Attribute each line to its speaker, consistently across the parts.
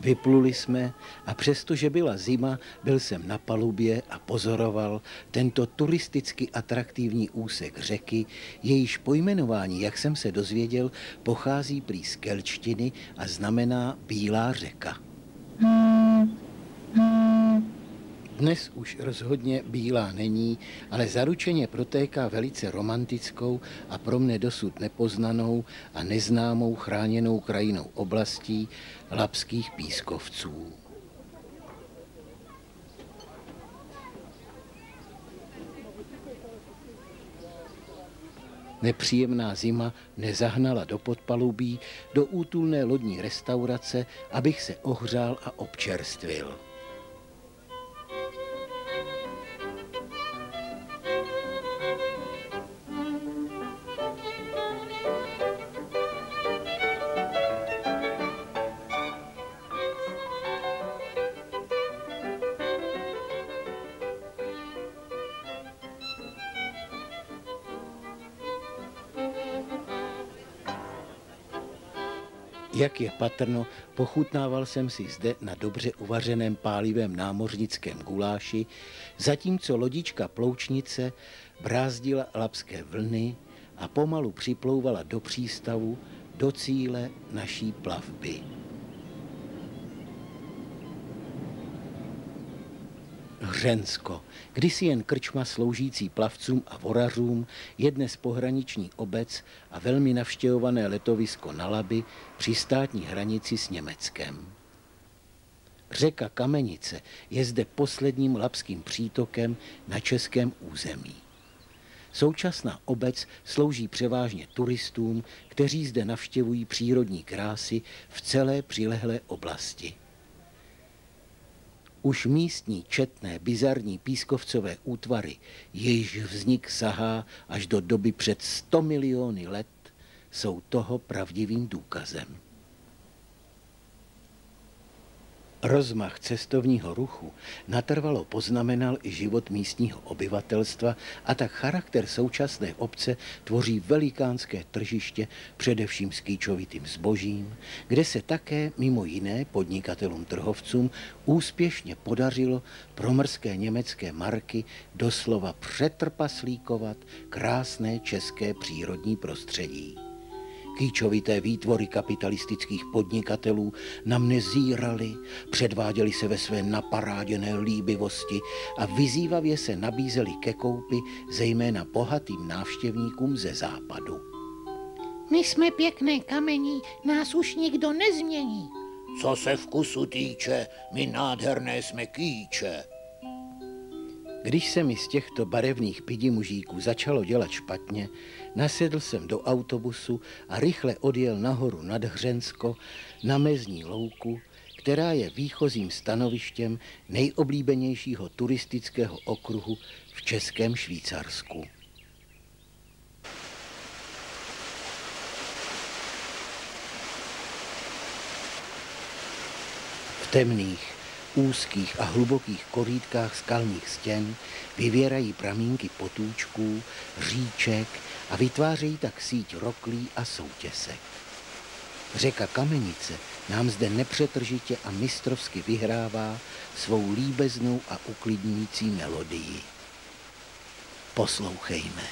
Speaker 1: Vypluli jsme a přestože byla zima, byl jsem na palubě a pozoroval tento turisticky atraktivní úsek řeky, jejíž pojmenování, jak jsem se dozvěděl, pochází prý z kelčtiny a znamená Bílá řeka. Dnes už rozhodně bílá není, ale zaručeně protéká velice romantickou a pro mne dosud nepoznanou a neznámou chráněnou krajinou oblastí Labských pískovců. Nepříjemná zima nezahnala do podpalubí, do útulné lodní restaurace, abych se ohřál a občerstvil. Jak je patrno, pochutnával jsem si zde na dobře uvařeném pálivém námořnickém guláši, zatímco lodička Ploučnice brázdila labské vlny a pomalu připlouvala do přístavu, do cíle naší plavby. Hřensko, kdysi jen krčma sloužící plavcům a vorařům, je dnes pohraniční obec a velmi navštěvované letovisko na Labi při státní hranici s Německem. Řeka Kamenice je zde posledním labským přítokem na českém území. Současná obec slouží převážně turistům, kteří zde navštěvují přírodní krásy v celé přilehlé oblasti. Už místní četné bizarní pískovcové útvary, jejichž vznik sahá až do doby před 100 miliony let, jsou toho pravdivým důkazem. Rozmach cestovního ruchu natrvalo poznamenal i život místního obyvatelstva a tak charakter současné obce tvoří velikánské tržiště především s kýčovitým zbožím, kde se také mimo jiné podnikatelům trhovcům úspěšně podařilo promrské německé marky doslova přetrpaslíkovat krásné české přírodní prostředí. Kýčovité výtvory kapitalistických podnikatelů na mne zírali, předváděli se ve své naparáděné líbivosti a vyzývavě se nabízeli ke koupi zejména bohatým návštěvníkům ze západu.
Speaker 2: My jsme pěkné kamení, nás už nikdo nezmění.
Speaker 3: Co se vkusu týče, my nádherné jsme kýče.
Speaker 1: Když se mi z těchto barevných pidimužíků začalo dělat špatně, nasedl jsem do autobusu a rychle odjel nahoru nad Hřensko na mezní louku, která je výchozím stanovištěm nejoblíbenějšího turistického okruhu v Českém Švýcarsku. V temných, úzkých a hlubokých korýtkách skalních stěn vyvěrají pramínky potůčků, říček a vytvářejí tak síť roklí a soutěsek. Řeka Kamenice nám zde nepřetržitě a mistrovsky vyhrává svou líbeznou a uklidňující melodii. Poslouchejme.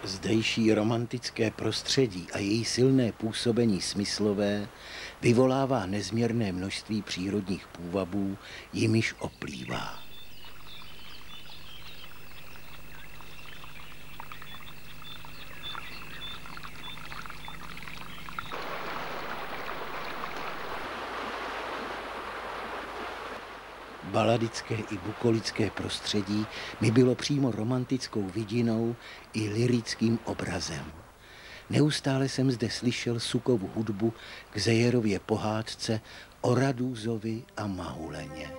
Speaker 1: Zdejší romantické prostředí a její silné působení smyslové vyvolává nezměrné množství přírodních půvabů, jimiž oplývá. Baladické i bukolické prostředí mi bylo přímo romantickou vidinou i lyrickým obrazem. Neustále jsem zde slyšel Sukovu hudbu k Zejerově pohádce o Radúzovi a Mahuleně.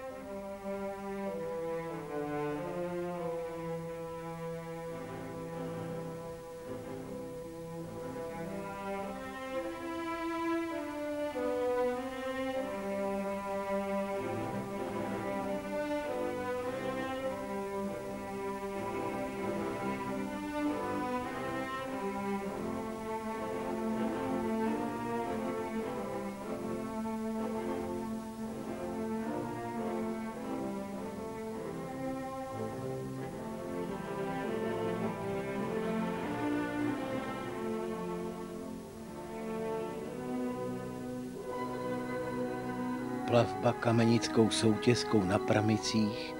Speaker 1: plavba kamenickou soutěskou na pramicích,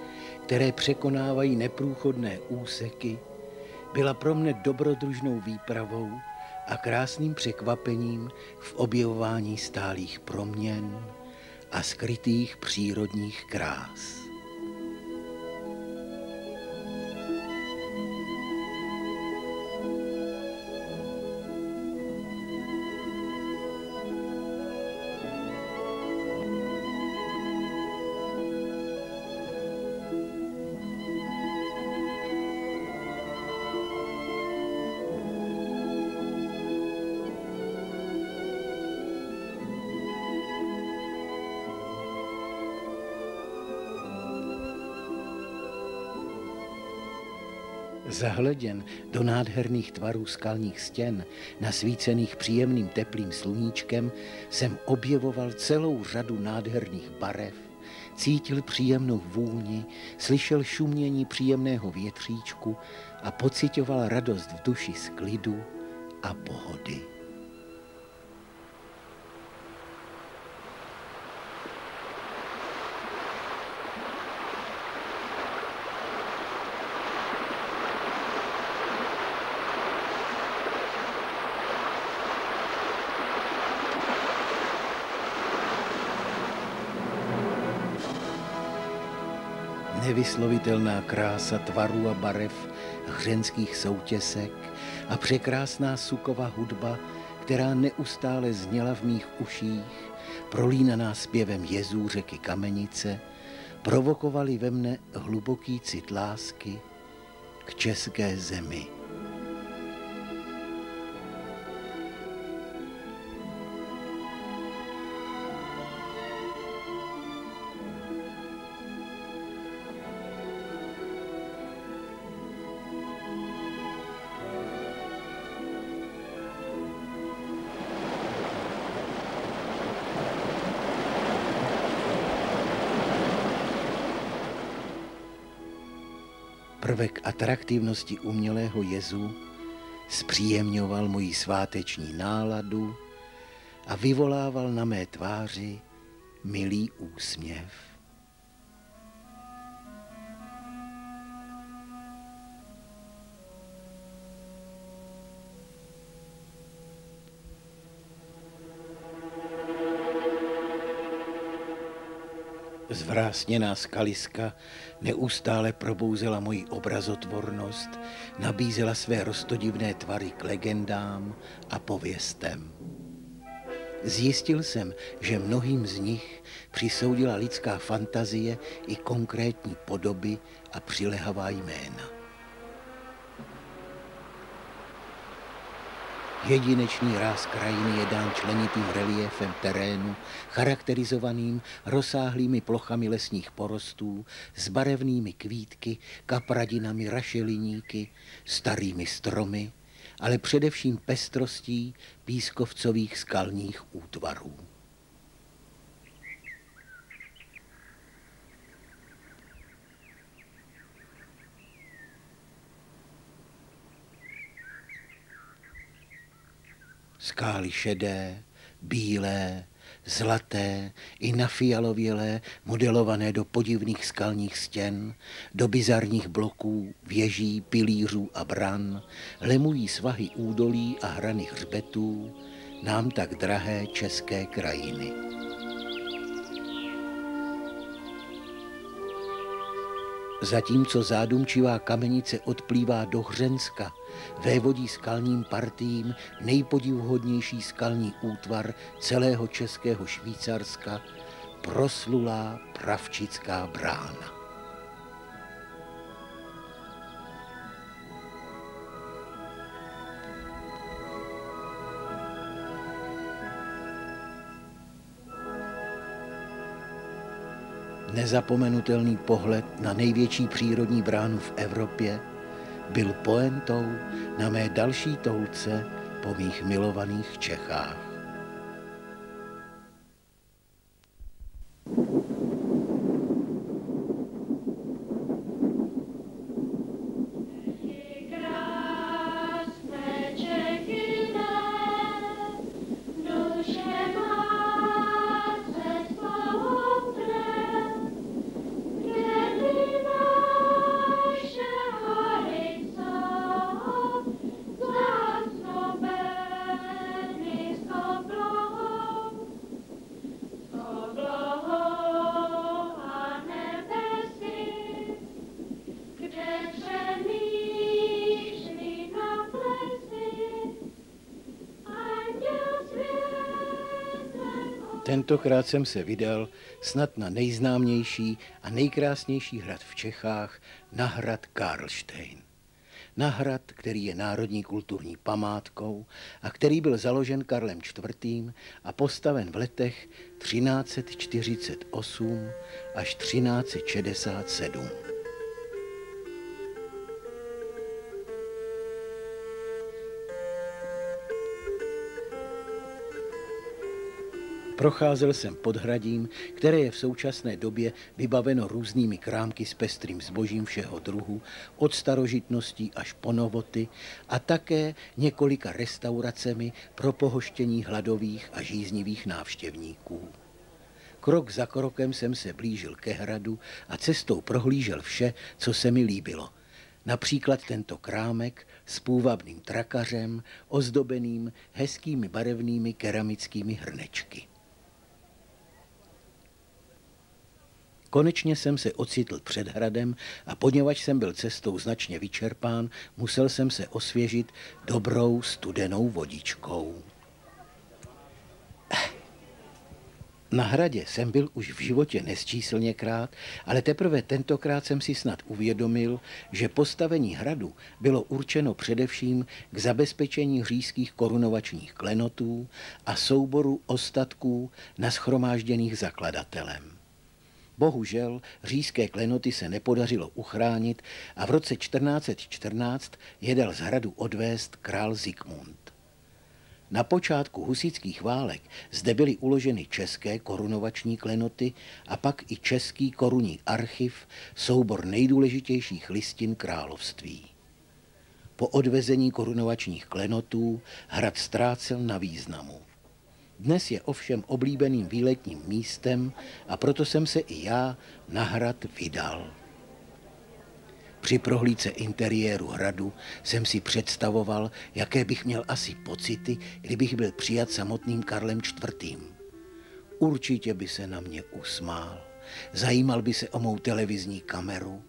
Speaker 1: které překonávají neprůchodné úseky, byla pro mne dobrodružnou výpravou a krásným překvapením v objevování stálých proměn a skrytých přírodních krás. Zahleděn do nádherných tvarů skalních stěn, nasvícených příjemným teplým sluníčkem, jsem objevoval celou řadu nádherných barev, cítil příjemnou vůni, slyšel šumění příjemného větříčku a pociťoval radost v duši z klidu a pohody. Nevyslovitelná krása tvarů a barev hřenských soutěsek a překrásná suková hudba, která neustále zněla v mých uších, prolínaná zpěvem jezů řeky Kamenice, provokovaly ve mne hluboký cit lásky k české zemi. Prvek atraktivnosti umělého jezu zpříjemňoval moji sváteční náladu a vyvolával na mé tváři milý úsměv. Zvrásněná skaliska neustále probouzela moji obrazotvornost, nabízela své roztodivné tvary k legendám a pověstem. Zjistil jsem, že mnohým z nich přisoudila lidská fantazie i konkrétní podoby a přilehavá jména. Jedinečný ráz krajiny je dán členitým reliéfem terénu, charakterizovaným rozsáhlými plochami lesních porostů, s barevnými kvítky, kapradinami, rašeliníky, starými stromy, ale především pestrostí pískovcových skalních útvarů. Skály šedé, bílé, zlaté i nafialovělé, modelované do podivných skalních stěn, do bizarních bloků, věží, pilířů a bran, lemují svahy údolí a hrany hřbetů, nám tak drahé české krajiny. Zatímco zádumčivá Kamenice odplývá do Hřenska, vévodí skalním partím nejpodivuhodnější skalní útvar celého českého Švýcarska, proslulá Pravčická brána. Nezapomenutelný pohled na největší přírodní bránu v Evropě byl pointou na mé další toulce po mých milovaných Čechách. Tentokrát jsem se vydal snad na nejznámější a nejkrásnější hrad v Čechách, na hrad Karlštejn. Na hrad, který je národní kulturní památkou a který byl založen Karlem IV. A postaven v letech 1348 až 1367. Procházel jsem podhradím, které je v současné době vybaveno různými krámky s pestrým zbožím všeho druhu, od starožitností až po novoty, a také několika restauracemi pro pohoštění hladových a žíznivých návštěvníků. Krok za krokem jsem se blížil ke hradu a cestou prohlížel vše, co se mi líbilo. Například tento krámek s půvabným trakařem, ozdobeným hezkými barevnými keramickými hrnečky. Konečně jsem se ocitl před hradem a poněvadž jsem byl cestou značně vyčerpán, musel jsem se osvěžit dobrou studenou vodičkou. Na hradě jsem byl už v životě nesčíslněkrát, ale teprve tentokrát jsem si snad uvědomil, že postavení hradu bylo určeno především k zabezpečení říšských korunovačních klenotů a souboru ostatků nashromážděných zakladatelem. Bohužel říšské klenoty se nepodařilo uchránit a v roce 1414 je dal z hradu odvést král Zikmund. Na počátku husitských válek zde byly uloženy české korunovační klenoty a pak i český korunní archiv, soubor nejdůležitějších listin království. Po odvezení korunovačních klenotů hrad ztrácel na významu. Dnes je ovšem oblíbeným výletním místem a proto jsem se i já na hrad vydal. Při prohlídce interiéru hradu jsem si představoval, jaké bych měl asi pocity, kdybych byl přijat samotným Karlem IV. Určitě by se na mě usmál, zajímal by se o mou televizní kameru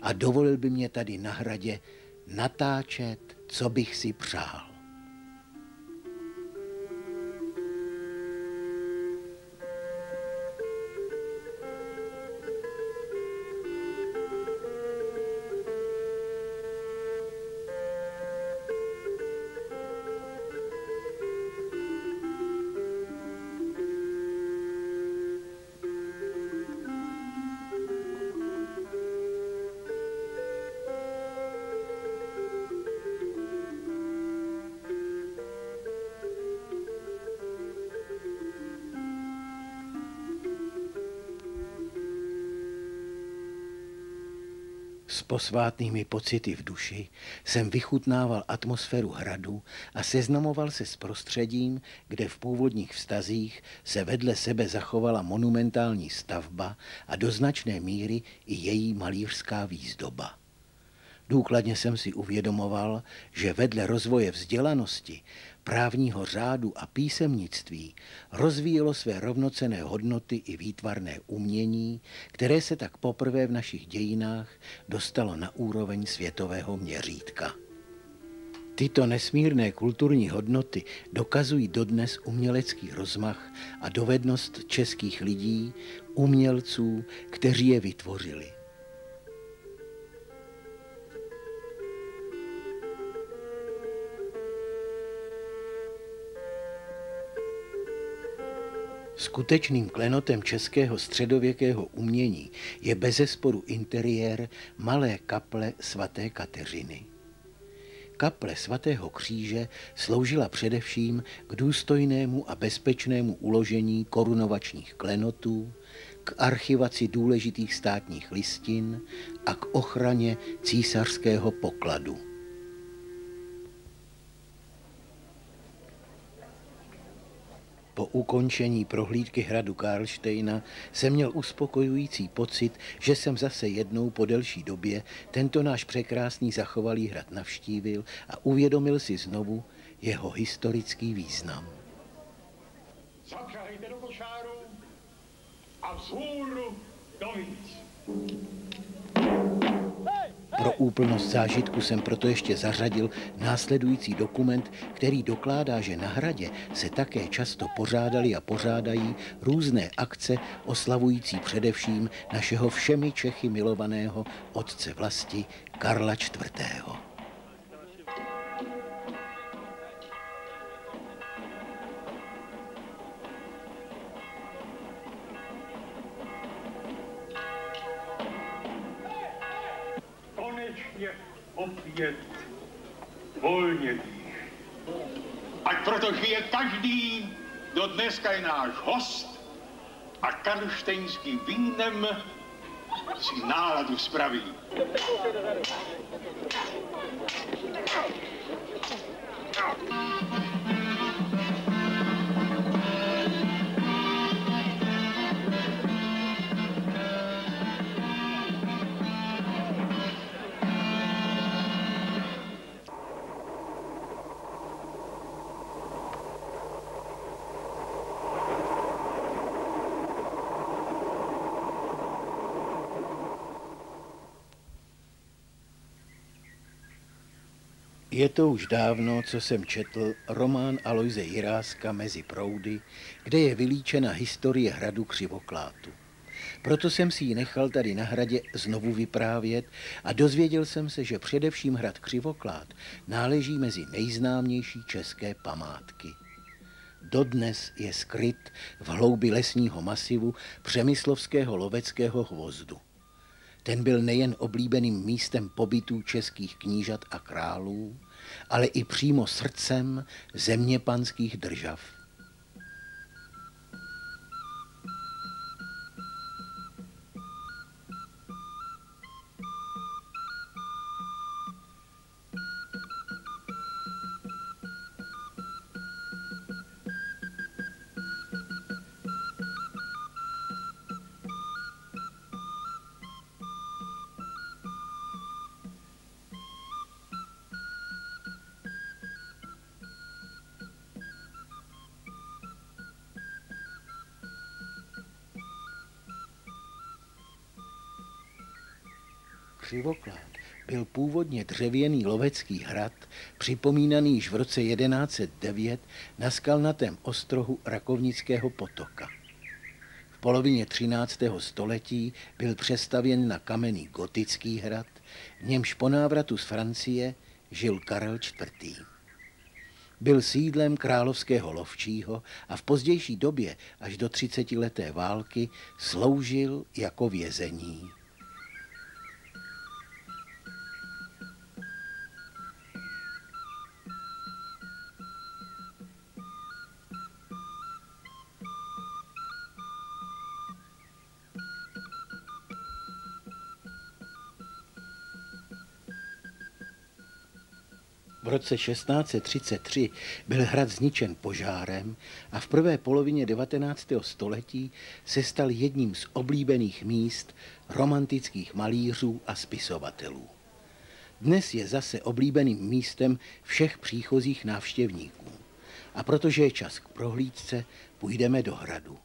Speaker 1: a dovolil by mě tady na hradě natáčet, co bych si přál. S posvátnými pocity v duši jsem vychutnával atmosféru hradu a seznamoval se s prostředím, kde v původních vztazích se vedle sebe zachovala monumentální stavba a do značné míry i její malířská výzdoba. Důkladně jsem si uvědomoval, že vedle rozvoje vzdělanosti, právního řádu a písemnictví rozvíjelo své rovnocenné hodnoty i výtvarné umění, které se tak poprvé v našich dějinách dostalo na úroveň světového měřítka. Tyto nesmírné kulturní hodnoty dokazují dodnes umělecký rozmach a dovednost českých lidí, umělců, kteří je vytvořili. Skutečným klenotem českého středověkého umění je bezesporu interiér malé kaple svaté Kateřiny. Kaple svatého kříže sloužila především k důstojnému a bezpečnému uložení korunovačních klenotů, k archivaci důležitých státních listin a k ochraně císařského pokladu. Po ukončení prohlídky hradu Karlštejna jsem měl uspokojující pocit, že jsem zase jednou po delší době tento náš překrásný zachovalý hrad navštívil a uvědomil si znovu jeho historický význam.
Speaker 4: Zakrajte do košáru a vzhůru do víc. Hej!
Speaker 1: Pro úplnost zážitku jsem proto ještě zařadil následující dokument, který dokládá, že na hradě se také často pořádaly a pořádají různé akce oslavující především našeho všemi Čechy milovaného otce vlasti Karla IV.
Speaker 4: Opět volně dých. Ať proto žije každý, kdo dneska je náš host a karlštejnským vínem si náladu spraví.
Speaker 1: Je to už dávno, co jsem četl román Aloise Jiráska Mezi proudy, kde je vylíčena historie hradu Křivoklátu. Proto jsem si ji nechal tady na hradě znovu vyprávět a dozvěděl jsem se, že především hrad Křivoklát náleží mezi nejznámější české památky. Dodnes je skryt v hloubi lesního masivu Přemyslovského loveckého hvozdu. Ten byl nejen oblíbeným místem pobytů českých knížat a králů, ale i přímo srdcem zeměpanských držav. Křivoklát byl původně dřevěný lovecký hrad, připomínaný již v roce 1109 na skalnatém ostrohu Rakovnického potoka. V polovině 13. století byl přestavěn na kamenný gotický hrad, v němž po návratu z Francie žil Karel IV. Byl sídlem královského lovčího a v pozdější době až do 30leté války sloužil jako vězení. V roce 1633 byl hrad zničen požárem a v prvé polovině 19. století se stal jedním z oblíbených míst romantických malířů a spisovatelů. Dnes je zase oblíbeným místem všech příchozích návštěvníků. A protože je čas k prohlídce, půjdeme do hradu.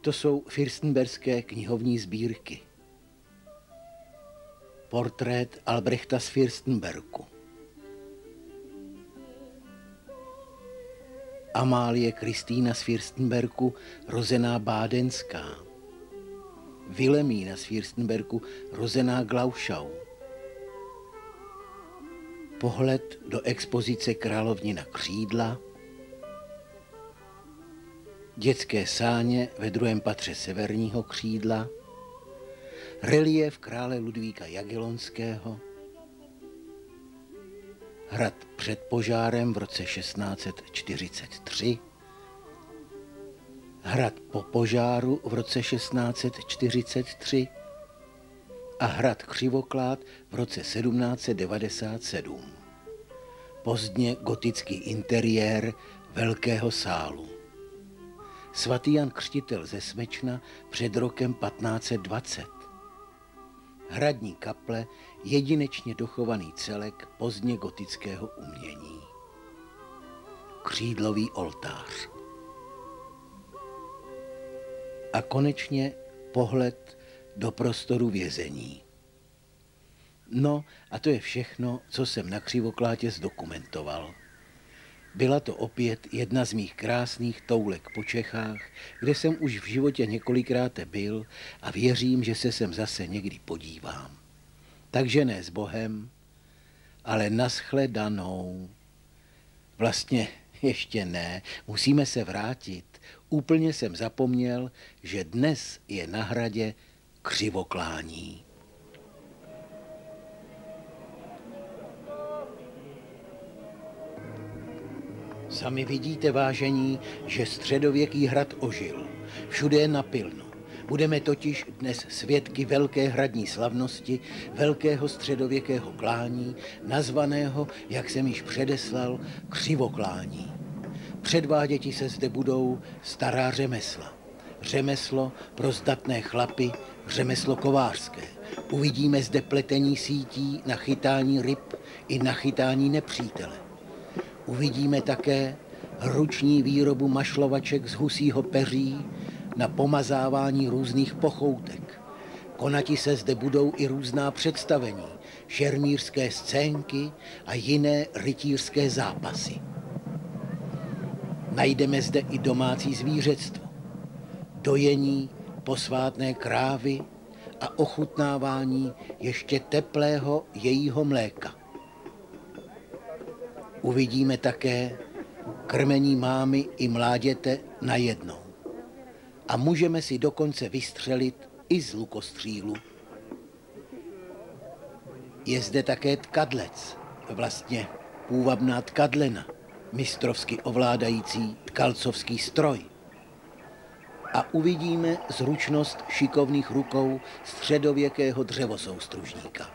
Speaker 1: To jsou fürstenberské knihovní sbírky. Portrét Albrechta z Fürstenbergu. Amálie Kristýna z Fürstenbergu, rozená Bádenská. Vilemína z Fürstenbergu, rozená Glaušau. Pohled do expozice Královnina křídla. Dětské sáně ve druhém patře severního křídla. Reliéf krále Ludvíka Jagellonského, hrad před požárem v roce 1643, hrad po požáru v roce 1643 a hrad Křivoklát v roce 1797. Pozdně gotický interiér velkého sálu. Svatý Jan Křtitel ze Smečna před rokem 1520. Hradní kaple, jedinečně dochovaný celek pozdně gotického umění. Křídlový oltář. A konečně pohled do prostoru vězení. No a to je všechno, co jsem na Křivoklátě zdokumentoval. Byla to opět jedna z mých krásných toulek po Čechách, kde jsem už v životě několikrát byl a věřím, že se sem zase někdy podívám. Takže ne s Bohem, ale nashledanou. Vlastně ještě ne, musíme se vrátit. Úplně jsem zapomněl, že dnes je na hradě Křivoklání. Sami vidíte, vážení, že středověký hrad ožil. Všude je napilno. Budeme totiž dnes svědky velké hradní slavnosti, velkého středověkého klání, nazvaného, jak jsem již předeslal, Křivoklání. Předváděti se zde budou stará řemesla. Řemeslo pro zdatné chlapy, řemeslo kovářské. Uvidíme zde pletení sítí na chytání ryb i na chytání nepřítele. Uvidíme také ruční výrobu mašlovaček z husího peří na pomazávání různých pochoutek. Konati se zde budou i různá představení, šermířské scénky a jiné rytířské zápasy. Najdeme zde i domácí zvířectvo, dojení posvátné krávy a ochutnávání ještě teplého jejího mléka. Uvidíme také krmení mámy i mláděte najednou. A můžeme si dokonce vystřelit i z lukostřílu. Je zde také tkadlec, vlastně půvabná tkadlena, mistrovsky ovládající tkalcovský stroj. A uvidíme zručnost šikovných rukou středověkého dřevosoustružníka.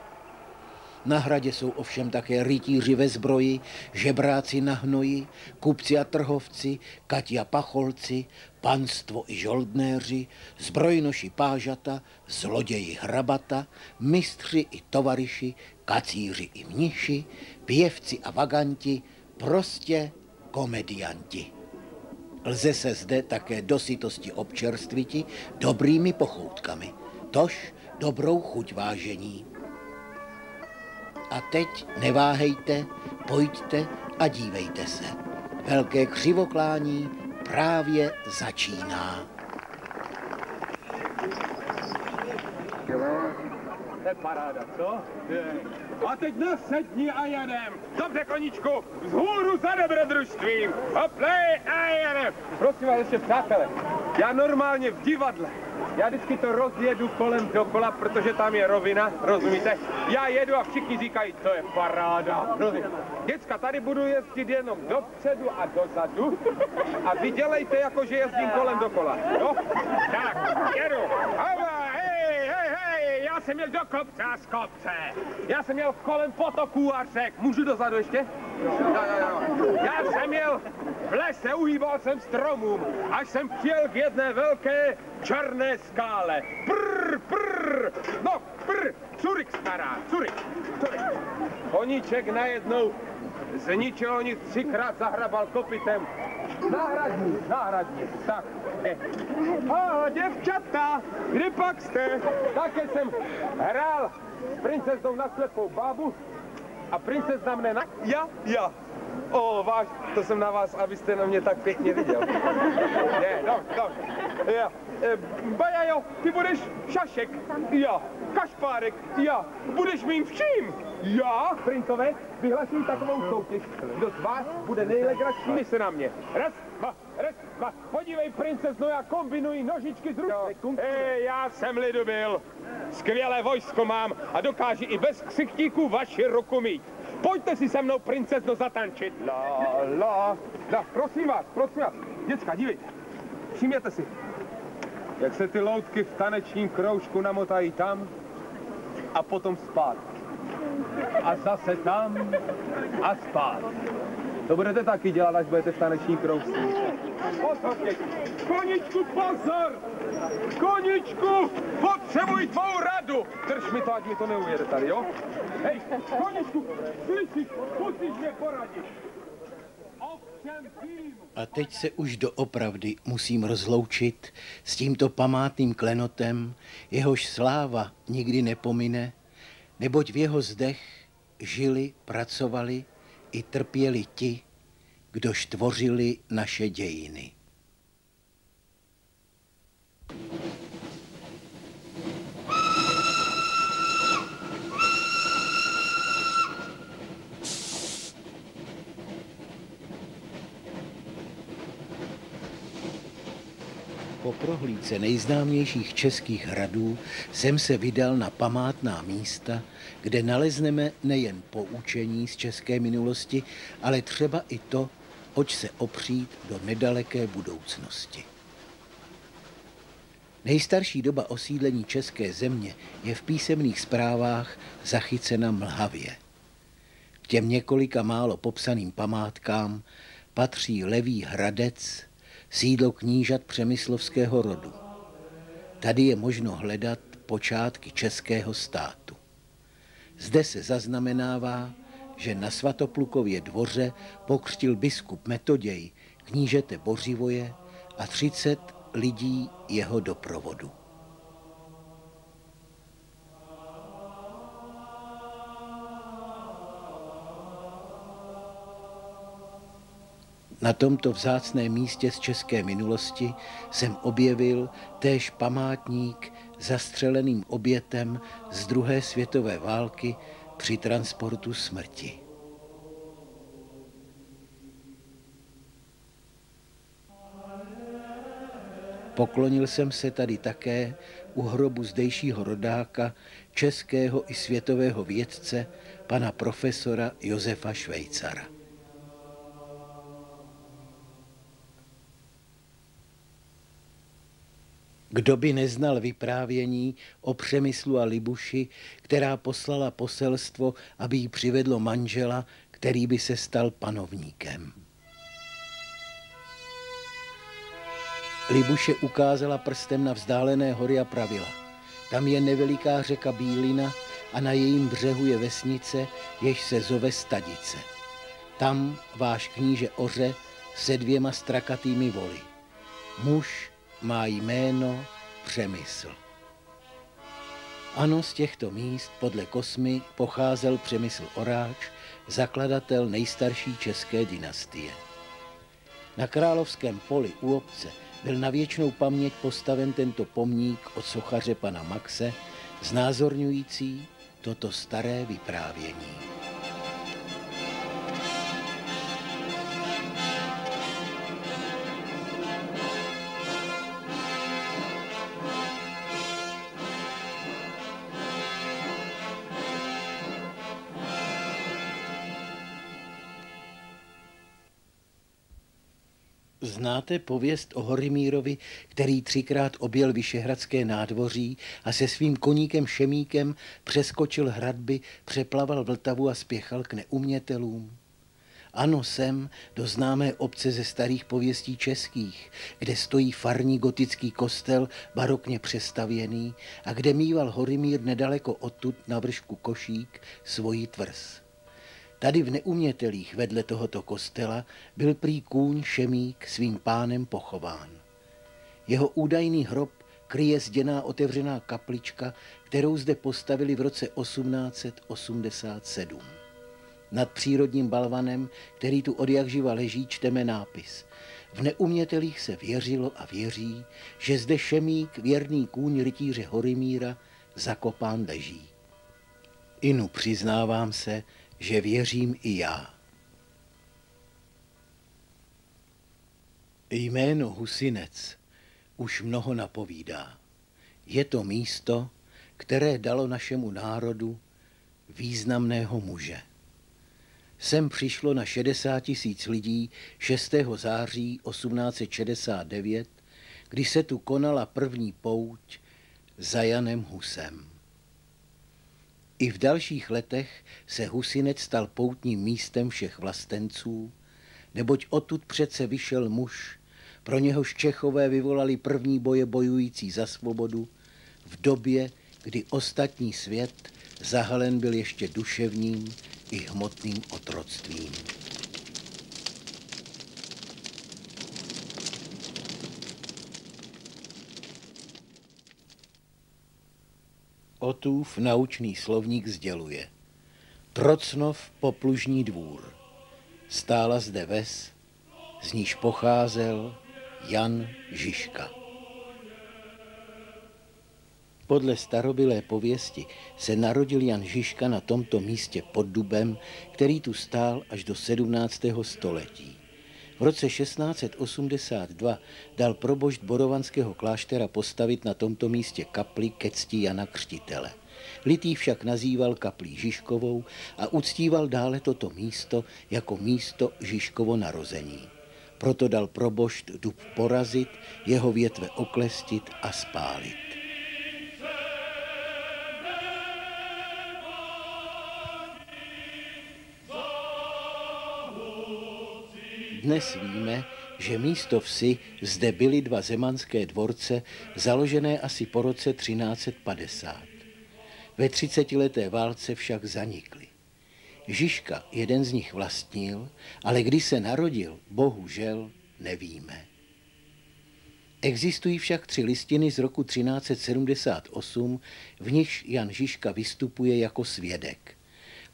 Speaker 1: Na hradě jsou ovšem také rytíři ve zbroji, žebráci na hnoji, kupci a trhovci, kati a pacholci, panstvo i žoldnéři, zbrojnoši pážata, zloději hrabata, mistři i tovariši, kacíři i mniši, pěvci a vaganti, prostě komedianti. Lze se zde také do sytosti občerstviti dobrými pochoutkami, tož dobrou chuť, vážení. A teď neváhejte, pojďte a dívejte se. Velké Křivoklání právě začíná.
Speaker 5: To je paráda, co? A teď nasedni a jedem. Dobře, koníčku, vzhůru za dobrodružstvím. Hoplej a jedem. Prosím vás ještě, přátelé, já normálně v divadle, já vždycky to rozjedu kolem dokola, protože tam je rovina, rozumíte? Já jedu a všichni říkají, to je paráda. Děcka, tady budu jezdit jenom dopředu a dozadu a vy dělejte, jako že jezdím kolem dokola, jo? Tak, jedu. Hava, hej, hej, hej, já jsem jel do kopce a z kopce. Já jsem jel kolem potoků a řek. Můžu dozadu ještě? Jo. Já jsem jel v lese, uhýbal jsem stromům, až jsem přijel k jedné velké černé skále. Prr, prr, no prr, curik stará, curik. Koníček najednou z ničeho nic 3krát zahrabal kopitem. Náhradník, tak. A děvčata, kdy pak jste? Také jsem hrál s princeznou na slepou bábu a princezna mne na... Já. O, váš, to jsem na vás, abyste na mě tak pěkně viděl. Je, dobře. Já. Bajajo, ty budeš šašek. Já. Kašpárek. Já. Budeš mým vším. Já, princové, vyhlašuji takovou soutěž. Kdo z vás bude nejlegračnější se na mě. Raz, dva. Podívej, princezno, já kombinuji nožičky z rukou. Já jsem lidobil. Skvělé vojsko mám a dokáži i bez ksichtíků vaši ruku mít. Pojďte si se mnou, princezno, zatančit. La, prosím vás. Děcka, dívejte. Všimněte si, jak se ty loutky v tanečním kroužku namotají tam a potom spát. A zase tam a spát. To budete taky dělat, až budete v taneční kroužku. Pozor, děti. Koníčku, pozor! Koníčku, potřebuji tvou radu. Drž mi to, ať mi to neujede tady, jo? Hej, koníčku, slyšíš, musíš mě poradit.
Speaker 1: A teď se už doopravdy musím rozloučit s tímto památným klenotem, jehož sláva nikdy nepomine, neboť v jeho zdech žili, pracovali i trpěli ti, kdož tvořili naše dějiny. Po prohlídce nejznámějších českých hradů jsem se vydal na památná místa, kde nalezneme nejen poučení z české minulosti, ale třeba i to, oč se opřít do nedaleké budoucnosti. Nejstarší doba osídlení české země je v písemných zprávách zachycena mlhavě. K těm několika málo popsaným památkám patří Levý Hradec, sídlo knížat přemyslovského rodu. Tady je možno hledat počátky českého státu. Zde se zaznamenává, že na Svatoplukově dvoře pokřtil biskup Metoděj knížete Bořivoje a 30 lidí jeho doprovodu. Na tomto vzácném místě z české minulosti jsem objevil též památník zastřeleným obětem z druhé světové války při transportu smrti. Poklonil jsem se tady také u hrobu zdejšího rodáka, českého i světového vědce, pana profesora Josefa Švejcara. Kdo by neznal vyprávění o Přemyslu a Libuši, která poslala poselstvo, aby jí přivedlo manžela, který by se stal panovníkem. Libuše ukázala prstem na vzdálené hory a pravila. Tam je neveliká řeka Bílina a na jejím břehu je vesnice, jež se zove Stadice. Tam váš kníže oře se 2 strakatými voly. Muž má jméno Přemysl. Ano, z těchto míst podle Kosmy pocházel Přemysl Oráč, zakladatel nejstarší české dynastie. Na Královském poli u obce byl na věčnou paměť postaven tento pomník od sochaře pana Maxe, znázorňující toto staré vyprávění. Znáte pověst o Horimírovi, který 3krát objel Vyšehradské nádvoří a se svým koníkem Šemíkem přeskočil hradby, přeplaval Vltavu a spěchal k neumětelům? Ano, sem do známé obce ze starých pověstí českých, kde stojí farní gotický kostel barokně přestavěný a kde mýval Horimír nedaleko odtud na vršku Košík svoji tvrz. Tady v Neumětelích vedle tohoto kostela byl prý kůň Šemík svým pánem pochován. Jeho údajný hrob kryje zděná otevřená kaplička, kterou zde postavili v roce 1887. Nad přírodním balvanem, který tu odjakživa leží, čteme nápis: V Neumětelích se věřilo a věří, že zde Šemík, věrný kůň rytíře Horimíra, zakopán leží. Inu, přiznávám se, že věřím i já. Jméno Husinec už mnoho napovídá. Je to místo, které dalo našemu národu významného muže. Sem přišlo na 60 000 lidí 6. září 1869, kdy se tu konala první pouť za Janem Husem. I v dalších letech se Husinec stal poutním místem všech vlastenců, neboť odtud přece vyšel muž, pro něhož Čechové vyvolali první boje bojující za svobodu, v době, kdy ostatní svět zahalen byl ještě duševním i hmotným otroctvím. Ottův naučný slovník sděluje. Trocnov poplužní dvůr. Stála zde ves, z níž pocházel Jan Žižka. Podle starobylé pověsti se narodil Jan Žižka na tomto místě pod dubem, který tu stál až do 17. století. V roce 1682 dal probošt borovanského kláštera postavit na tomto místě kapli ke cti Jana Křtitele. Litý však nazýval kaplí Žižkovou a uctíval dále toto místo jako místo Žižkovo narození. Proto dal probošt dub porazit, jeho větve oklestit a spálit. Dnes víme, že místo vsi zde byly dva zemanské dvorce, založené asi po roce 1350. Ve 30leté válce však zanikly. Žižka jeden z nich vlastnil, ale kdy se narodil, bohužel nevíme. Existují však 3 listiny z roku 1378, v nichž Jan Žižka vystupuje jako svědek.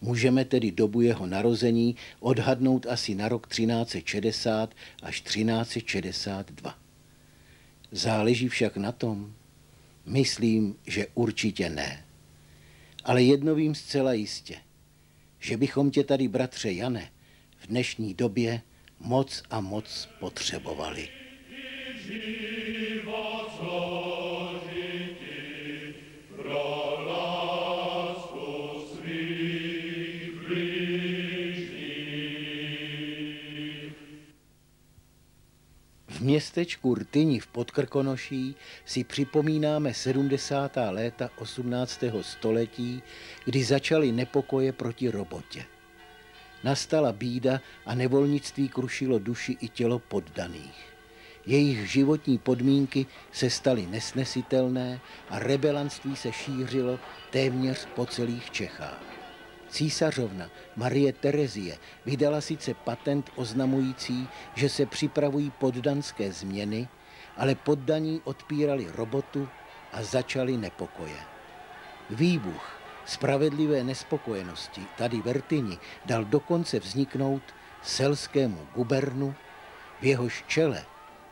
Speaker 1: Můžeme tedy dobu jeho narození odhadnout asi na rok 1360 až 1362. Záleží však na tom? Myslím, že určitě ne. Ale jedno vím zcela jistě, že bychom tě tady, bratře Jane, v dnešní době moc a moc potřebovali. V městečku Rtyni v Podkrkonoší si připomínáme 70. léta 18. století, kdy začaly nepokoje proti robotě. Nastala bída a nevolnictví krušilo duši i tělo poddaných. Jejich životní podmínky se staly nesnesitelné a rebelantství se šířilo téměř po celých Čechách. Císařovna Marie Terezie vydala sice patent oznamující, že se připravují poddanské změny, ale poddaní odpírali robotu a začaly nepokoje. Výbuch spravedlivé nespokojenosti tady v Rtyni dal dokonce vzniknout selskému gubernu, v jehož čele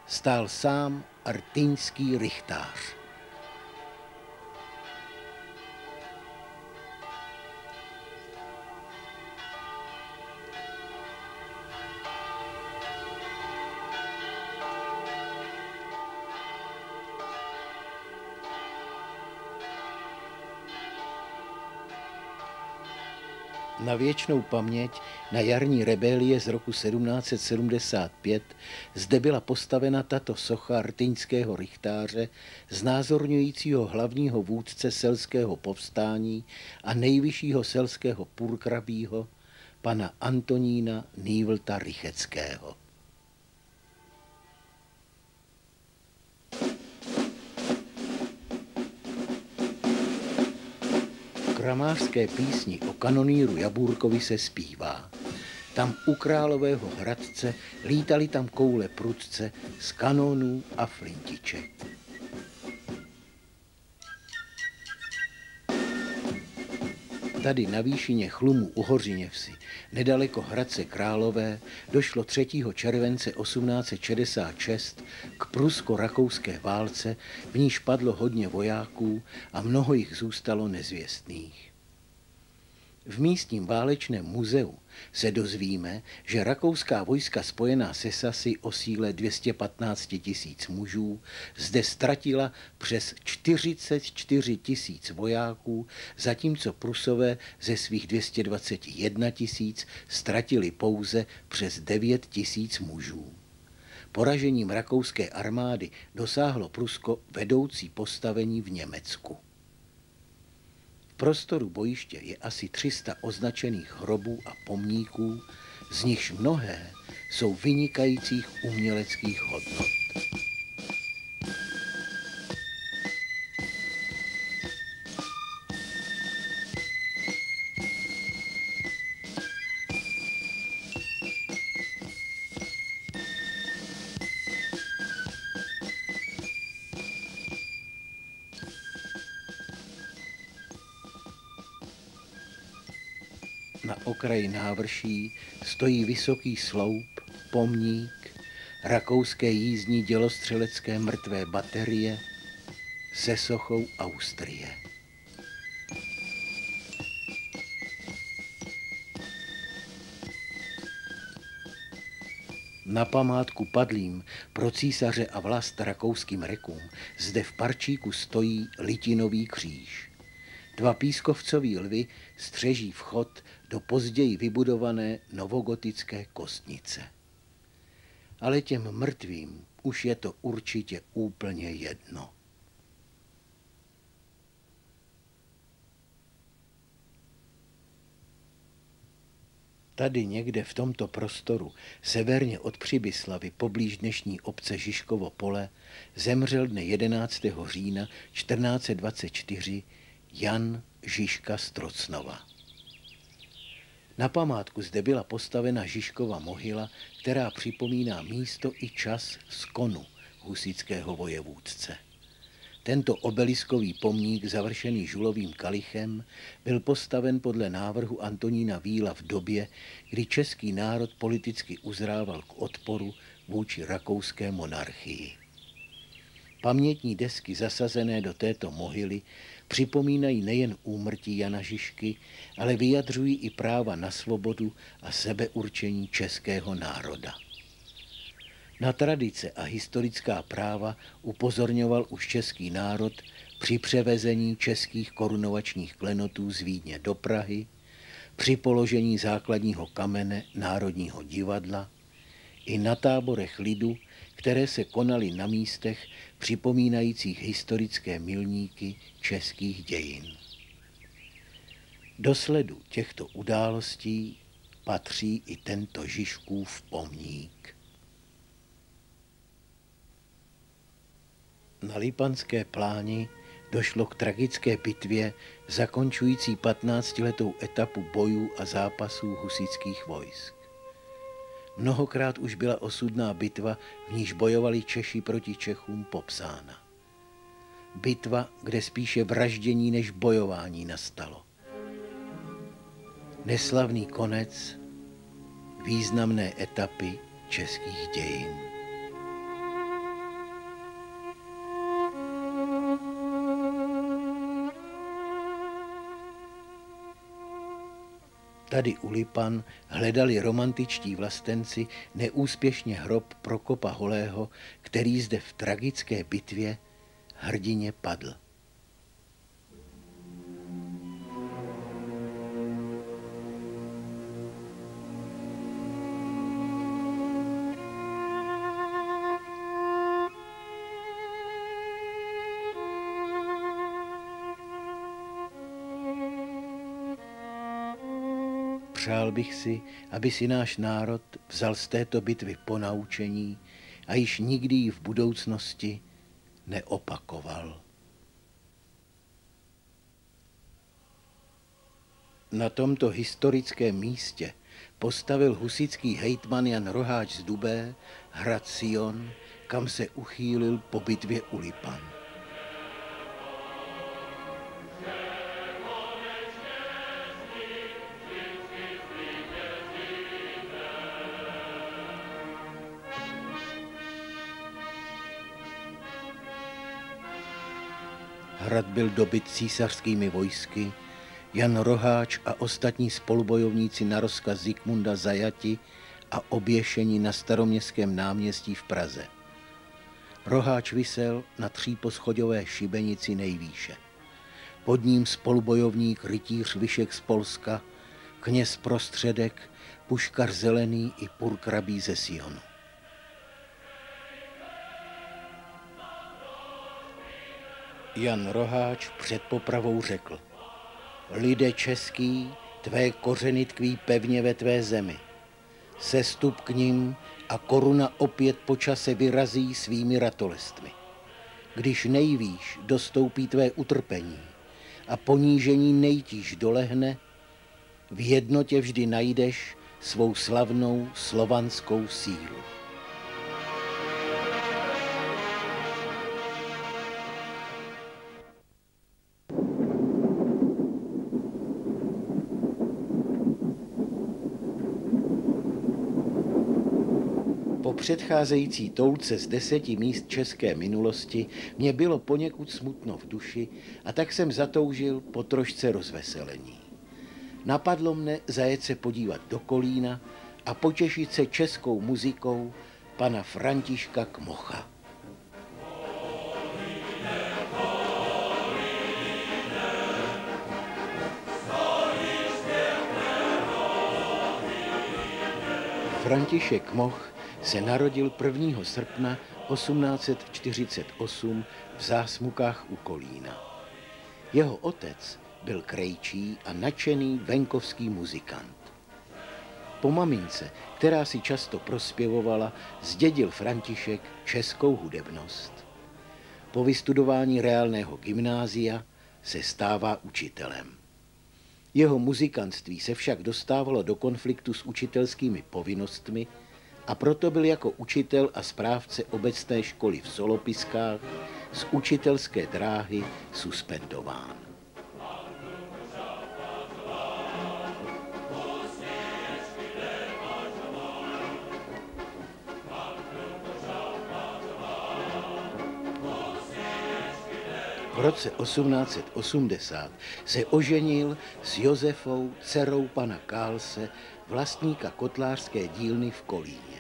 Speaker 1: stál sám rtyňský rychtář. Na věčnou paměť na jarní rebelie z roku 1775 zde byla postavena tato socha rtyňského rychtáře, znázorňujícího hlavního vůdce selského povstání a nejvyššího selského purkrabího, pana Antonína Nývlta Rycheckého. V kramářské písni o kanoníru Jabůrkovi se zpívá. Tam u králového hradce lítali tam koule prudce z kanonů a flintiček. Tady na výšině Chlumu u Hořiněvsi, nedaleko Hradce Králové, došlo 3. července 1866 k prusko-rakouské válce, v níž padlo hodně vojáků a mnoho jich zůstalo nezvěstných. V místním válečném muzeu se dozvíme, že rakouská vojska spojená se Sasy o síle 215 000 mužů zde ztratila přes 44 000 vojáků, zatímco Prusové ze svých 221 000 ztratili pouze přes 9 000 mužů. Poražením rakouské armády dosáhlo Prusko vedoucí postavení v Německu. V prostoru bojiště je asi 300 označených hrobů a pomníků, z nichž mnohé jsou vynikajících uměleckých hodnot. Na okraji návrší stojí vysoký sloup, pomník, rakouské jízdní dělostřelecké mrtvé baterie se sochou Austrie. Na památku padlým pro císaře a vlast rakouským rekům zde v parčíku stojí litinový kříž. Dva pískovcoví lvy střeží vchod do později vybudované novogotické kostnice. Ale těm mrtvým už je to určitě úplně jedno. Tady někde v tomto prostoru, severně od Přibyslavy, poblíž dnešní obce Žižkovo Pole, zemřel dne 11. října 1424 Jan Žižka z Trocnova. Na památku zde byla postavena Žižkova mohyla, která připomíná místo i čas skonu husitského vojevůdce. Tento obeliskový pomník, završený žulovým kalichem, byl postaven podle návrhu Antonína Víla v době, kdy český národ politicky uzrával k odporu vůči rakouské monarchii. Pamětní desky zasazené do této mohyly připomínají nejen úmrtí Jana Žižky, ale vyjadřují i práva na svobodu a sebeurčení českého národa. Na tradice a historická práva upozorňoval už český národ při převezení českých korunovačních klenotů z Vídně do Prahy, při položení základního kamene Národního divadla i na táborech lidu, které se konaly na místech připomínajících historické milníky českých dějin. Do sledu těchto událostí patří i tento Žižkův pomník. Na Lipanské pláni došlo k tragické bitvě zakončující 15letou etapu bojů a zápasů husitských vojsk. Mnohokrát už byla osudná bitva, v níž bojovali Češi proti Čechům, popsána. Bitva, kde spíše vraždění než bojování nastalo. Neslavný konec významné etapy českých dějin. Tady u Lipan hledali romantičtí vlastenci neúspěšně hrob Prokopa Holého, který zde v tragické bitvě hrdinně padl. Přál bych si, aby si náš národ vzal z této bitvy ponaučení a již nikdy ji v budoucnosti neopakoval. Na tomto historickém místě postavil husitský hejtman Jan Roháč z Dubé hrad Sion, kam se uchýlil po bitvě u Lipan. Hrad byl dobyt císařskými vojsky, Jan Roháč a ostatní spolubojovníci na rozkaz Zikmunda zajati a oběšeni na Staroměstském náměstí v Praze. Roháč visel na tříposchodové šibenici nejvýše. Pod ním spolubojovník rytíř Vyšek z Polska, kněz Prostředek, puškař Zelený i purkrabí ze Sionu. Jan Roháč před popravou řekl: Lide český, tvé kořeny tkví pevně ve tvé zemi. Sestup k nim a koruna opět po čase vyrazí svými ratolestmi. Když nejvýš dostoupí tvé utrpení a ponížení nejtíž dolehne, v jednotě vždy najdeš svou slavnou slovanskou sílu. Po předcházející toulce z 10 míst české minulosti mě bylo poněkud smutno v duši a tak jsem zatoužil po trošce rozveselení. Napadlo mne zajet se podívat do Kolína a potěšit se českou muzikou pana Františka Kmocha. František Kmoch se narodil 1. srpna 1848 v Zásmukách u Kolína. Jeho otec byl krejčí a nadšený venkovský muzikant. Po mamince, která si často prospěvovala, zdědil František českou hudebnost. Po vystudování reálného gymnázia se stává učitelem. Jeho muzikantství se však dostávalo do konfliktu s učitelskými povinnostmi a proto byl jako učitel a správce obecné školy v Solopiskách z učitelské dráhy suspendován. V roce 1880 se oženil s Josefou, dcerou pana Kálse, vlastníka kotlářské dílny v Kolíně.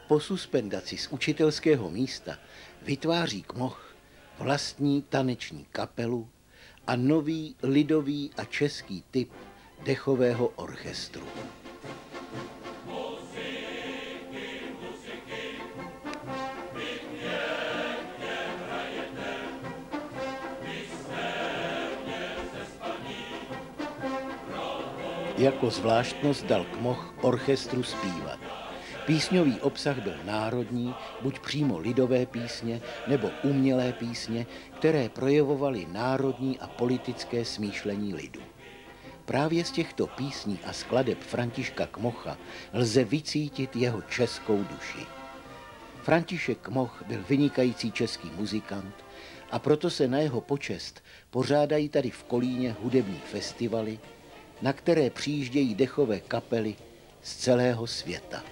Speaker 1: Po suspendaci z učitelského místa vytváří Kmoch vlastní taneční kapelu a nový lidový a český typ dechového orchestru. Jako zvláštnost dal Kmoch orchestru zpívat. Písňový obsah byl národní, buď přímo lidové písně, nebo umělé písně, které projevovaly národní a politické smýšlení lidu. Právě z těchto písní a skladeb Františka Kmocha lze vycítit jeho českou duši. František Kmoch byl vynikající český muzikant a proto se na jeho počest pořádají tady v Kolíně hudební festivaly, na které přijíždějí dechové kapely z celého světa.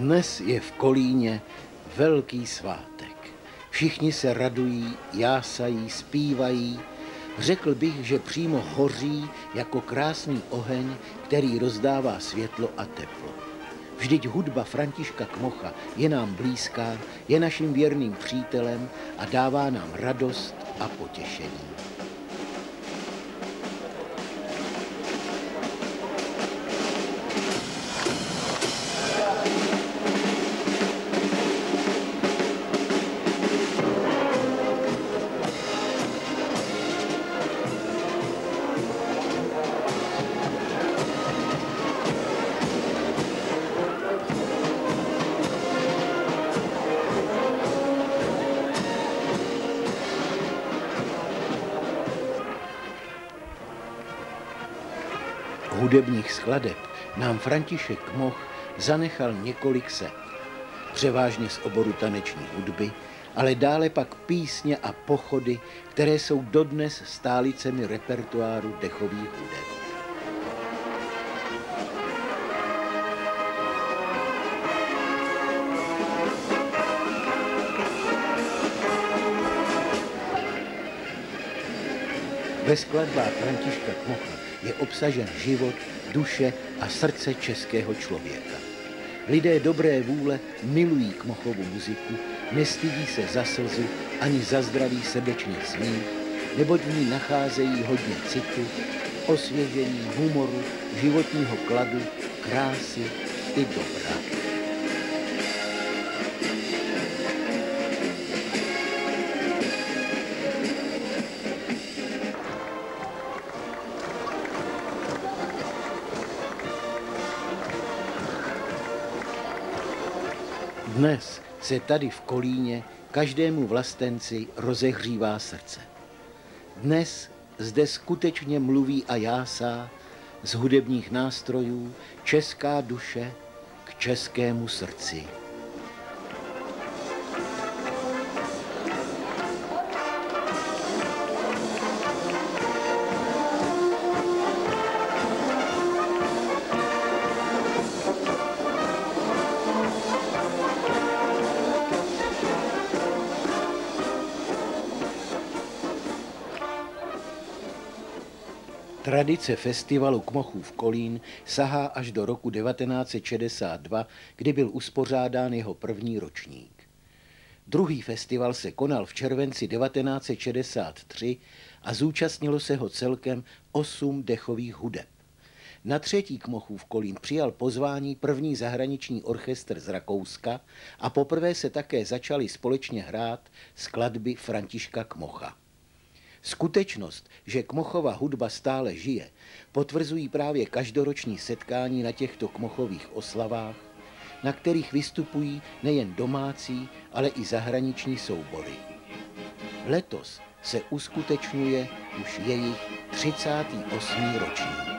Speaker 1: Dnes je v Kolíně velký svátek. Všichni se radují, jásají, zpívají. Řekl bych, že přímo hoří jako krásný oheň, který rozdává světlo a teplo. Vždyť hudba Františka Kmocha je nám blízká, je naším věrným přítelem a dává nám radost a potěšení. Hudebních skladeb nám František Kmoch zanechal několik set, převážně z oboru taneční hudby, ale dále pak písně a pochody, které jsou dodnes stálicemi repertoáru dechových hudeb. Ve skladbách Františka Kmocha je obsažen život, duše a srdce českého člověka. Lidé dobré vůle milují Kmochovu muziku, nestydí se za slzu ani za zdravý srdečný smích, neboť v ní nacházejí hodně citu, osvěžení, humoru, životního kladu, krásy i dobra. Dnes se tady v Kolíně každému vlastenci rozehřívá srdce. Dnes zde skutečně mluví a jásá z hudebních nástrojů česká duše k českému srdci. Tradice festivalu Kmochův Kolín sahá až do roku 1962, kdy byl uspořádán jeho první ročník. Druhý festival se konal v červenci 1963 a zúčastnilo se ho celkem 8 dechových hudeb. Na třetí Kmochův Kolín přijal pozvání první zahraniční orchestr z Rakouska a poprvé se také začali společně hrát skladby Františka Kmocha. Skutečnost, že Kmochova hudba stále žije, potvrzují právě každoroční setkání na těchto Kmochových oslavách, na kterých vystupují nejen domácí, ale i zahraniční soubory. Letos se uskutečňuje už jejich 38. ročník.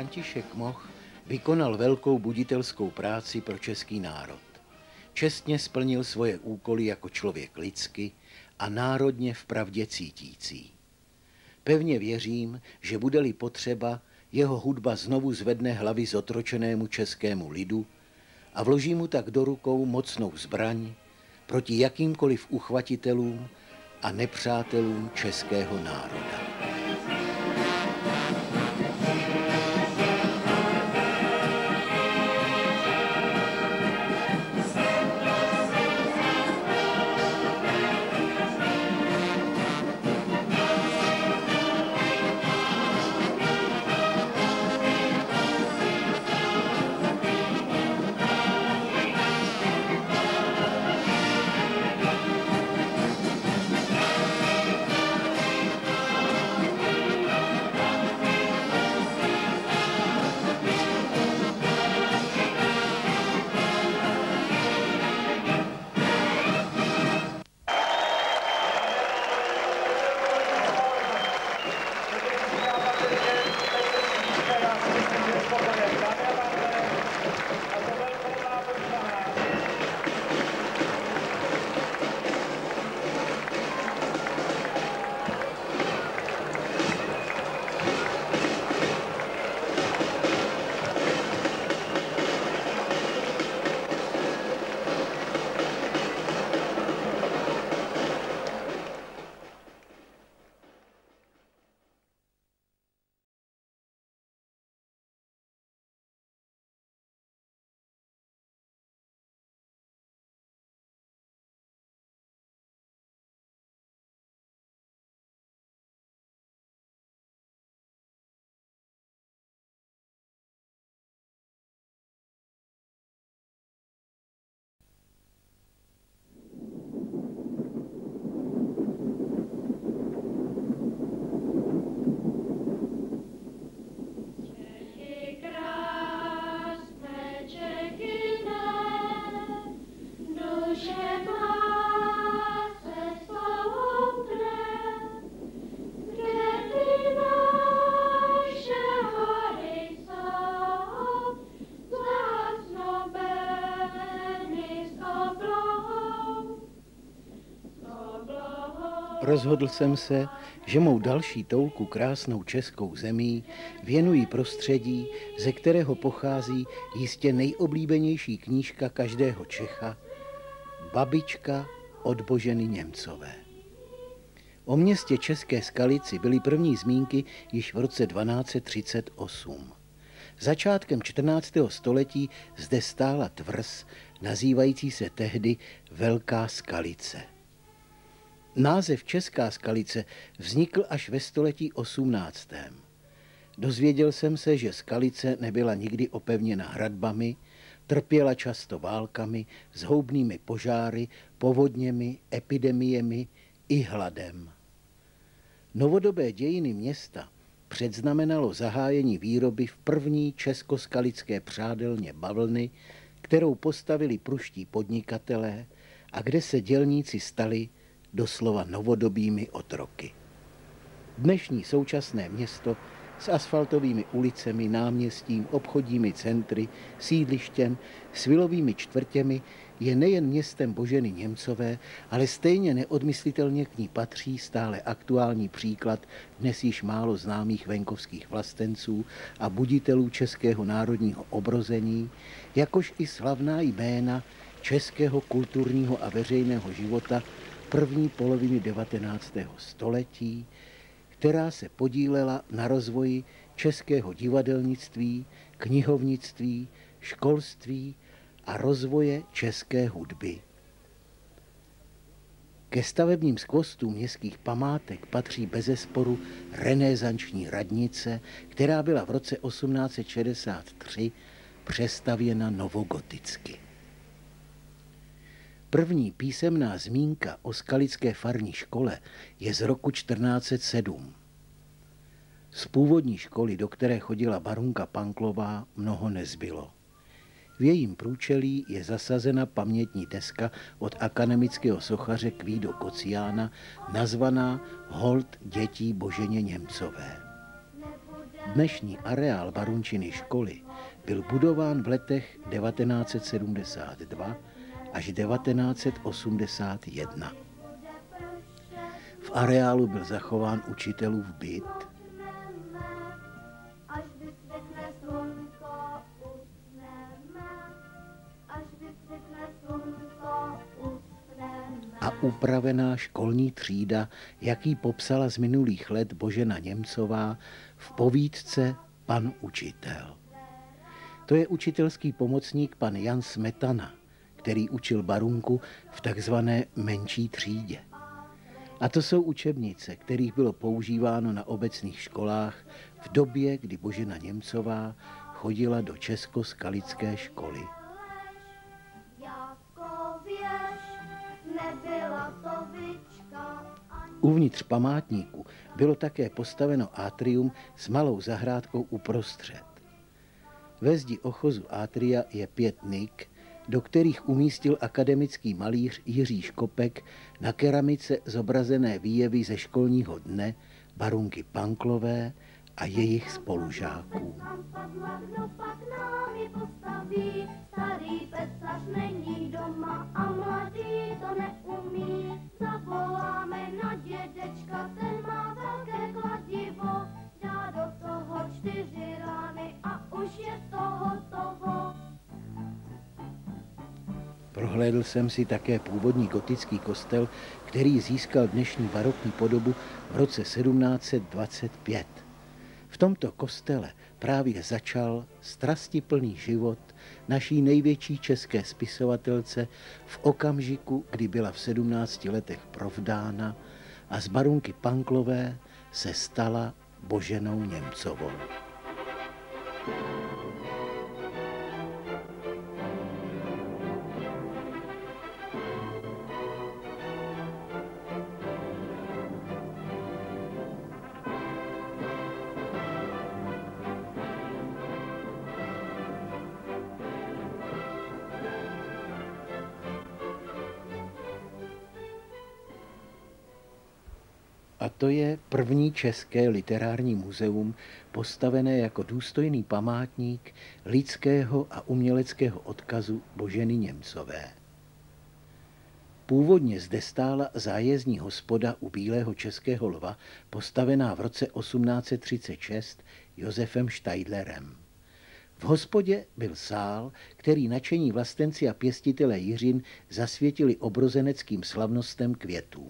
Speaker 1: František Moch vykonal velkou buditelskou práci pro český národ. Čestně splnil svoje úkoly jako člověk lidsky a národně vpravdě cítící. Pevně věřím, že bude-li potřeba, jeho hudba znovu zvedne hlavy zotročenému českému lidu a vloží mu tak do rukou mocnou zbraň proti jakýmkoliv uchvatitelům a nepřátelům českého národa. Rozhodl jsem se, že mou další touku krásnou českou zemí věnuji prostředí, ze kterého pochází jistě nejoblíbenější knížka každého Čecha, Babička od Boženy Němcové. O městě České Skalici byly první zmínky již v roce 1238. Začátkem 14. století zde stála tvrz, nazývající se tehdy Velká Skalice. Název Česká Skalice vznikl až ve století 18. Dozvěděl jsem se, že Skalice nebyla nikdy opevněna hradbami, trpěla často válkami, zhoubnými požáry, povodněmi, epidemiemi i hladem. Novodobé dějiny města předznamenalo zahájení výroby v první českoskalické přádelně bavlny, kterou postavili pruští podnikatelé a kde se dělníci stali doslova novodobými otroky. Dnešní současné město s asfaltovými ulicemi, náměstím, obchodními centry, sídlištěm, svilovými čtvrtěmi je nejen městem Boženy Němcové, ale stejně neodmyslitelně k ní patří stále aktuální příklad dnes již málo známých venkovských vlastenců a buditelů českého národního obrození, jakož i slavná jména českého kulturního a veřejného života první poloviny 19. století, která se podílela na rozvoji českého divadelnictví, knihovnictví, školství a rozvoje české hudby. Ke stavebním skvostům městských památek patří bezesporu renesanční radnice, která byla v roce 1863 přestavěna novogoticky. První písemná zmínka o skalické farní škole je z roku 1407. Z původní školy, do které chodila barunka Panklová, mnoho nezbylo. V jejím průčelí je zasazena pamětní deska od akademického sochaře Kvído Kociána, nazvaná Hold dětí Boženě Němcové. Dnešní areál Barunčiny školy byl budován v letech 1972 až 1981. V areálu byl zachován učitelův byt, a upravená školní třída, jaký popsala z minulých let Božena Němcová v povídce Pan učitel. To je učitelský pomocník pan Jan Smetana, který učil Barunku v takzvané menší třídě. A to jsou učebnice, kterých bylo používáno na obecných školách v době, kdy Božena Němcová chodila do Českoskalické školy. Uvnitř památníku bylo také postaveno atrium s malou zahrádkou uprostřed. Ve zdi ochozu atria je 5 nik, do kterých umístil akademický malíř Jiří Škopek na keramice zobrazené výjevy ze školního dne Barunky Panklové a jejich spolužáků. Starý pecař není doma a mladý to neumí. Zavoláme na dědečka, ten má velké kladivo. Dá do toho 4 rány a už je to hotovo. Prohlédl jsem si také původní gotický kostel, který získal dnešní barokní podobu v roce 1725. V tomto kostele právě začal strastiplný život naší největší české spisovatelce v okamžiku, kdy byla v 17 letech provdána a z Barunky Panklové se stala Boženou Němcovou. A to je první české literární muzeum postavené jako důstojný památník lidského a uměleckého odkazu Boženy Němcové. Původně zde stála zájezdní hospoda u Bílého českého lva, postavená v roce 1836 Josefem Štajdlerem. V hospodě byl sál, který nadšení vlastenci a pěstitelé Jiřin zasvětili obrozeneckým slavnostem květů.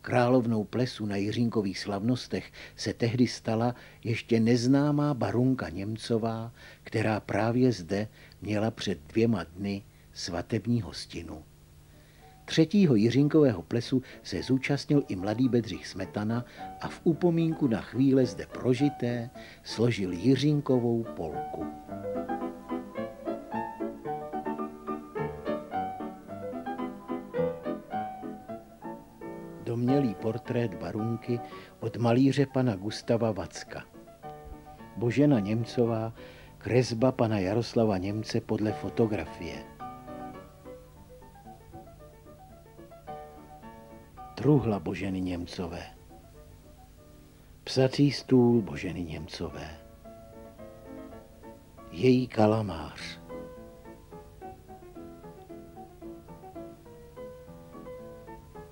Speaker 1: Královnou plesu na Jiřínkových slavnostech se tehdy stala ještě neznámá Barunka Němcová, která právě zde měla před 2 dny svatební hostinu. 3. Jiřínkového plesu se zúčastnil i mladý Bedřich Smetana a v upomínku na chvíle zde prožité složil Jiřínkovou polku. Domělý portrét Barunky od malíře pana Gustava Vacka. Božena Němcová, kresba pana Jaroslava Němce podle fotografie. Truhla Boženy Němcové. Psací stůl Boženy Němcové. Její kalamář.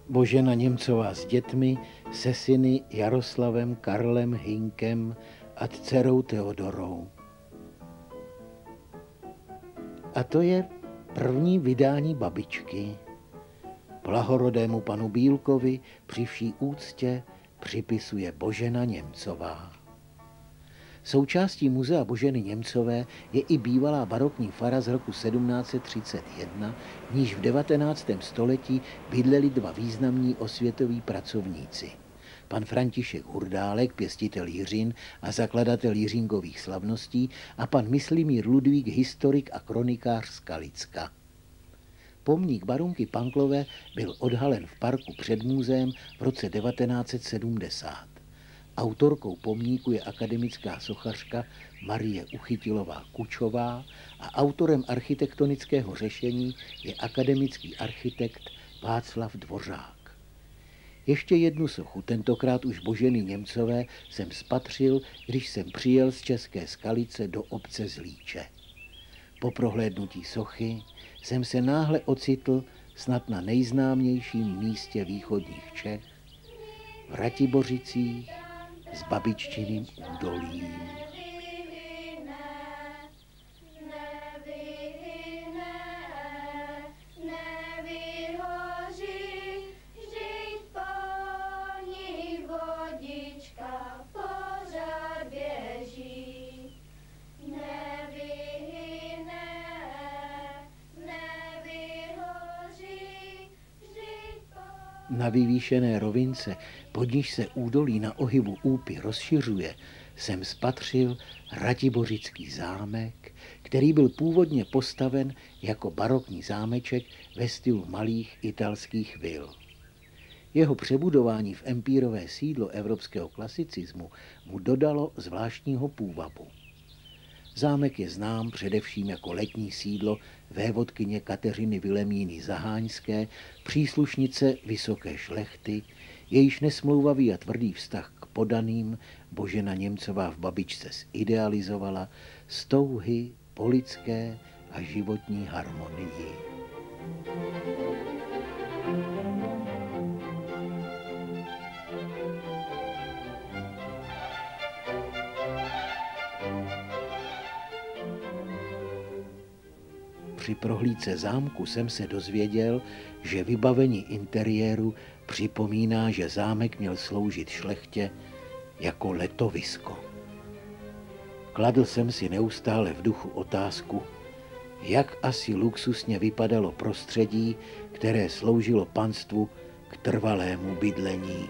Speaker 1: Božena Němcová s dětmi, se syny Jaroslavem, Karlem, Hynkem a dcerou Teodorou. A to je první vydání babičky. Blahorodému panu Bílkovi při vší úctě připisuje Božena Němcová. Součástí muzea Boženy Němcové je i bývalá barokní fara z roku 1731, v níž v 19. století bydleli 2 významní osvětoví pracovníci. Pan František Hurdálek, pěstitel Jiřin a zakladatel Jiřínkových slavností, a pan Myslimír Ludvík, historik a kronikář z Kalicka. Pomník Barunky Panklové byl odhalen v parku před muzeem v roce 1970. Autorkou pomníku je akademická sochařka Marie Uchytilová-Kučová a autorem architektonického řešení je akademický architekt Václav Dvořák. Ještě jednu sochu, tentokrát už Boženy Němcové, jsem spatřil, když jsem přijel z České Skalice do obce Zlíče. Po prohlédnutí sochy jsem se náhle ocitl snad na nejznámějším místě východních Čech, v Ratibořicích s Babiččiným údolím. Na vyvýšené rovince, pod níž se údolí na ohybu Úpy rozšiřuje, jsem spatřil Ratibořický zámek, který byl původně postaven jako barokní zámeček ve stylu malých italských vil. Jeho přebudování v empírové sídlo evropského klasicismu mu dodalo zvláštního půvabu. Zámek je znám především jako letní sídlo vévodkyně Kateřiny Vilemíny Zaháňské, příslušnice vysoké šlechty, jejíž nesmlouvavý a tvrdý vztah k podaným Božena Němcová v babičce zidealizovala z touhy po lidské a životní harmonii. Při prohlídce zámku jsem se dozvěděl, že vybavení interiéru připomíná, že zámek měl sloužit šlechtě jako letovisko. Kladl jsem si neustále v duchu otázku, jak asi luxusně vypadalo prostředí, které sloužilo panstvu k trvalému bydlení.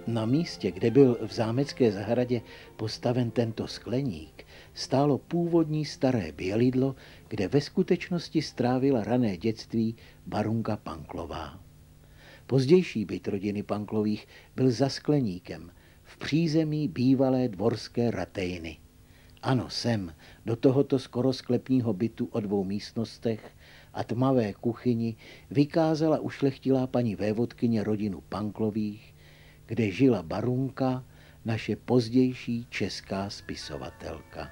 Speaker 1: Na místě, kde byl v zámecké zahradě postaven tento skleník, stálo původní staré bělidlo, kde ve skutečnosti strávila rané dětství barunka Panklová. Pozdější byt rodiny Panklových byl za skleníkem, v přízemí bývalé dvorské ratejny. Ano, sem, do tohoto skoro sklepního bytu o 2 místnostech a tmavé kuchyni vykázala ušlechtilá paní vévodkyně rodinu Panklových, kde žila barunka, naše pozdější česká spisovatelka.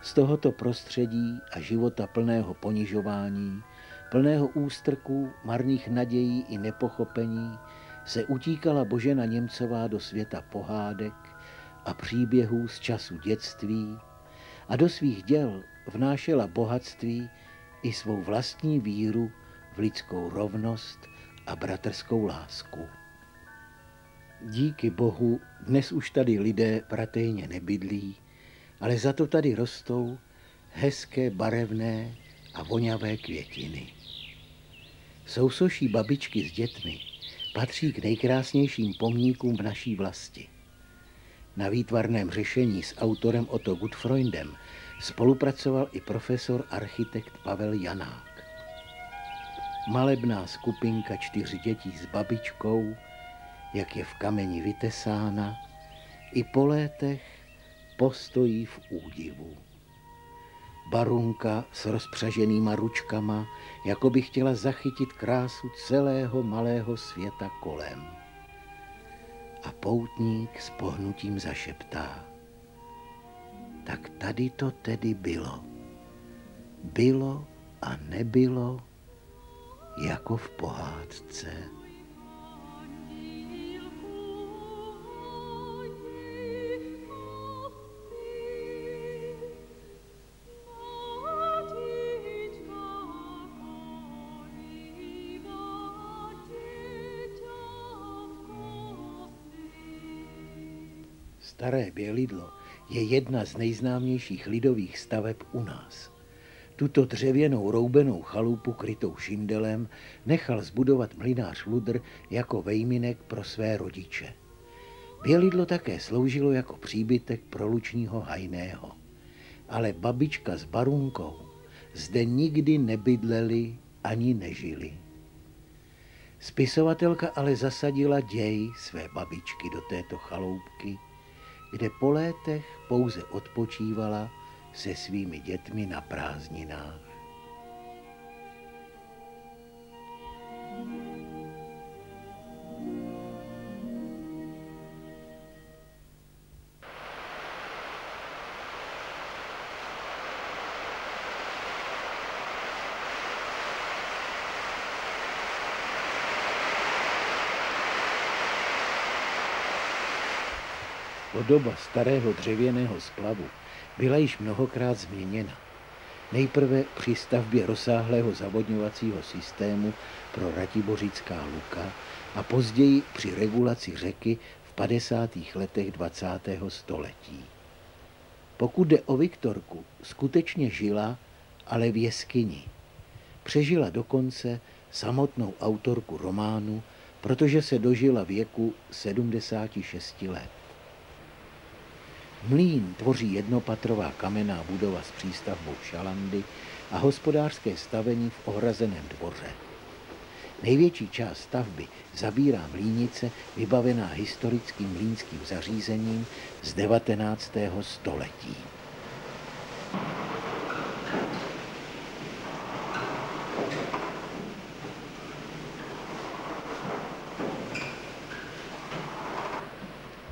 Speaker 1: Z tohoto prostředí a života plného ponižování, plného ústrků, marných nadějí i nepochopení se utíkala Božena Němcová do světa pohádek a příběhů z času dětství a do svých děl vnášela bohatství i svou vlastní víru v lidskou rovnost a bratrskou lásku. Díky Bohu, dnes už tady lidé v ratejně nebydlí, ale za to tady rostou hezké, barevné a voňavé květiny. Sousoší babičky s dětmi patří k nejkrásnějším pomníkům v naší vlasti. Na výtvarném řešení s autorem Otto Gutfreundem spolupracoval i profesor architekt Pavel Janák. Malebná skupinka 4 dětí s babičkou, jak je v kameni vytesána, i po létech postojí v údivu. Barunka s rozpřaženýma ručkama, jako by chtěla zachytit krásu celého malého světa kolem. A poutník s pohnutím zašeptá. Tak tady to tedy bylo. Bylo a nebylo, jako v pohádce. Staré Bělidlo je jedna z nejznámějších lidových staveb u nás. Tuto dřevěnou roubenou chalupu krytou šindelem nechal zbudovat mlynář Ludr jako vejminek pro své rodiče. Bělidlo také sloužilo jako příbytek pro lučního hajného. Ale babička s barunkou zde nikdy nebydleli ani nežili. Spisovatelka ale zasadila děj své babičky do této chaloupky, kde po létech pouze odpočívala se svými dětmi na prázdninách. Podoba starého dřevěného splavu byla již mnohokrát změněna. Nejprve při stavbě rozsáhlého zavodňovacího systému pro Ratibořická luka a později při regulaci řeky v 50. letech 20. století. Pokud jde o Viktorku, skutečně žila, ale v jeskyni. Přežila dokonce samotnou autorku románu, protože se dožila věku 76 let. Mlýn tvoří jednopatrová kamenná budova s přístavbou šalandy a hospodářské stavení v ohrazeném dvoře. Největší část stavby zabírá mlýnice vybavená historickým mlýnským zařízením z 19. století.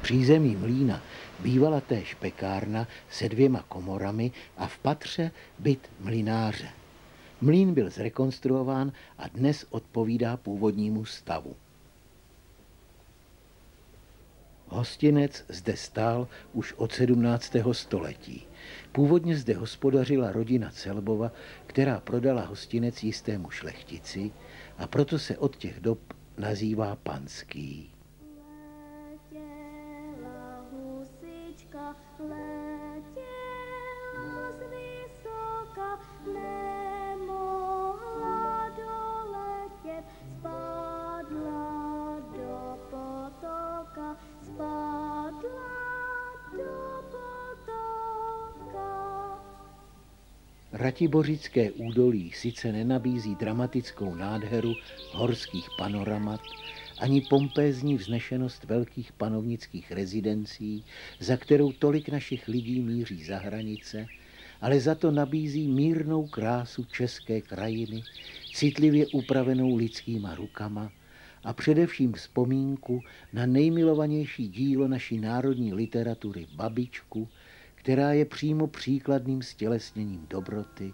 Speaker 1: Přízemí mlýna bývala též pekárna se 2 komorami a v patře byt mlynáře. Mlýn byl zrekonstruován a dnes odpovídá původnímu stavu. Hostinec zde stál už od 17. století. Původně zde hospodařila rodina Celbova, která prodala hostinec jistému šlechtici a proto se od těch dob nazývá Panský.
Speaker 6: Letěla z vysoka, nemohla doletět, spadla do potoka, spadla do potoka.
Speaker 1: Ratibořické údolí sice nenabízí dramatickou nádheru horských panoramat, ani pompézní vznešenost velkých panovnických rezidencí, za kterou tolik našich lidí míří za hranice, ale za to nabízí mírnou krásu české krajiny, citlivě upravenou lidskýma rukama a především vzpomínku na nejmilovanější dílo naší národní literatury Babičku, která je přímo příkladným stělesněním dobroty,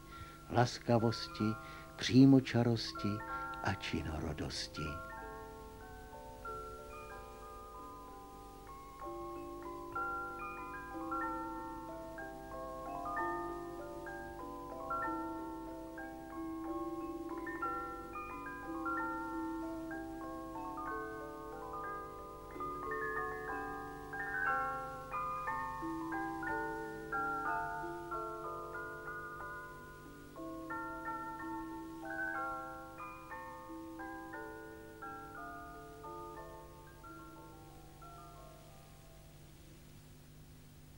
Speaker 1: laskavosti, přímočarosti a činorodosti.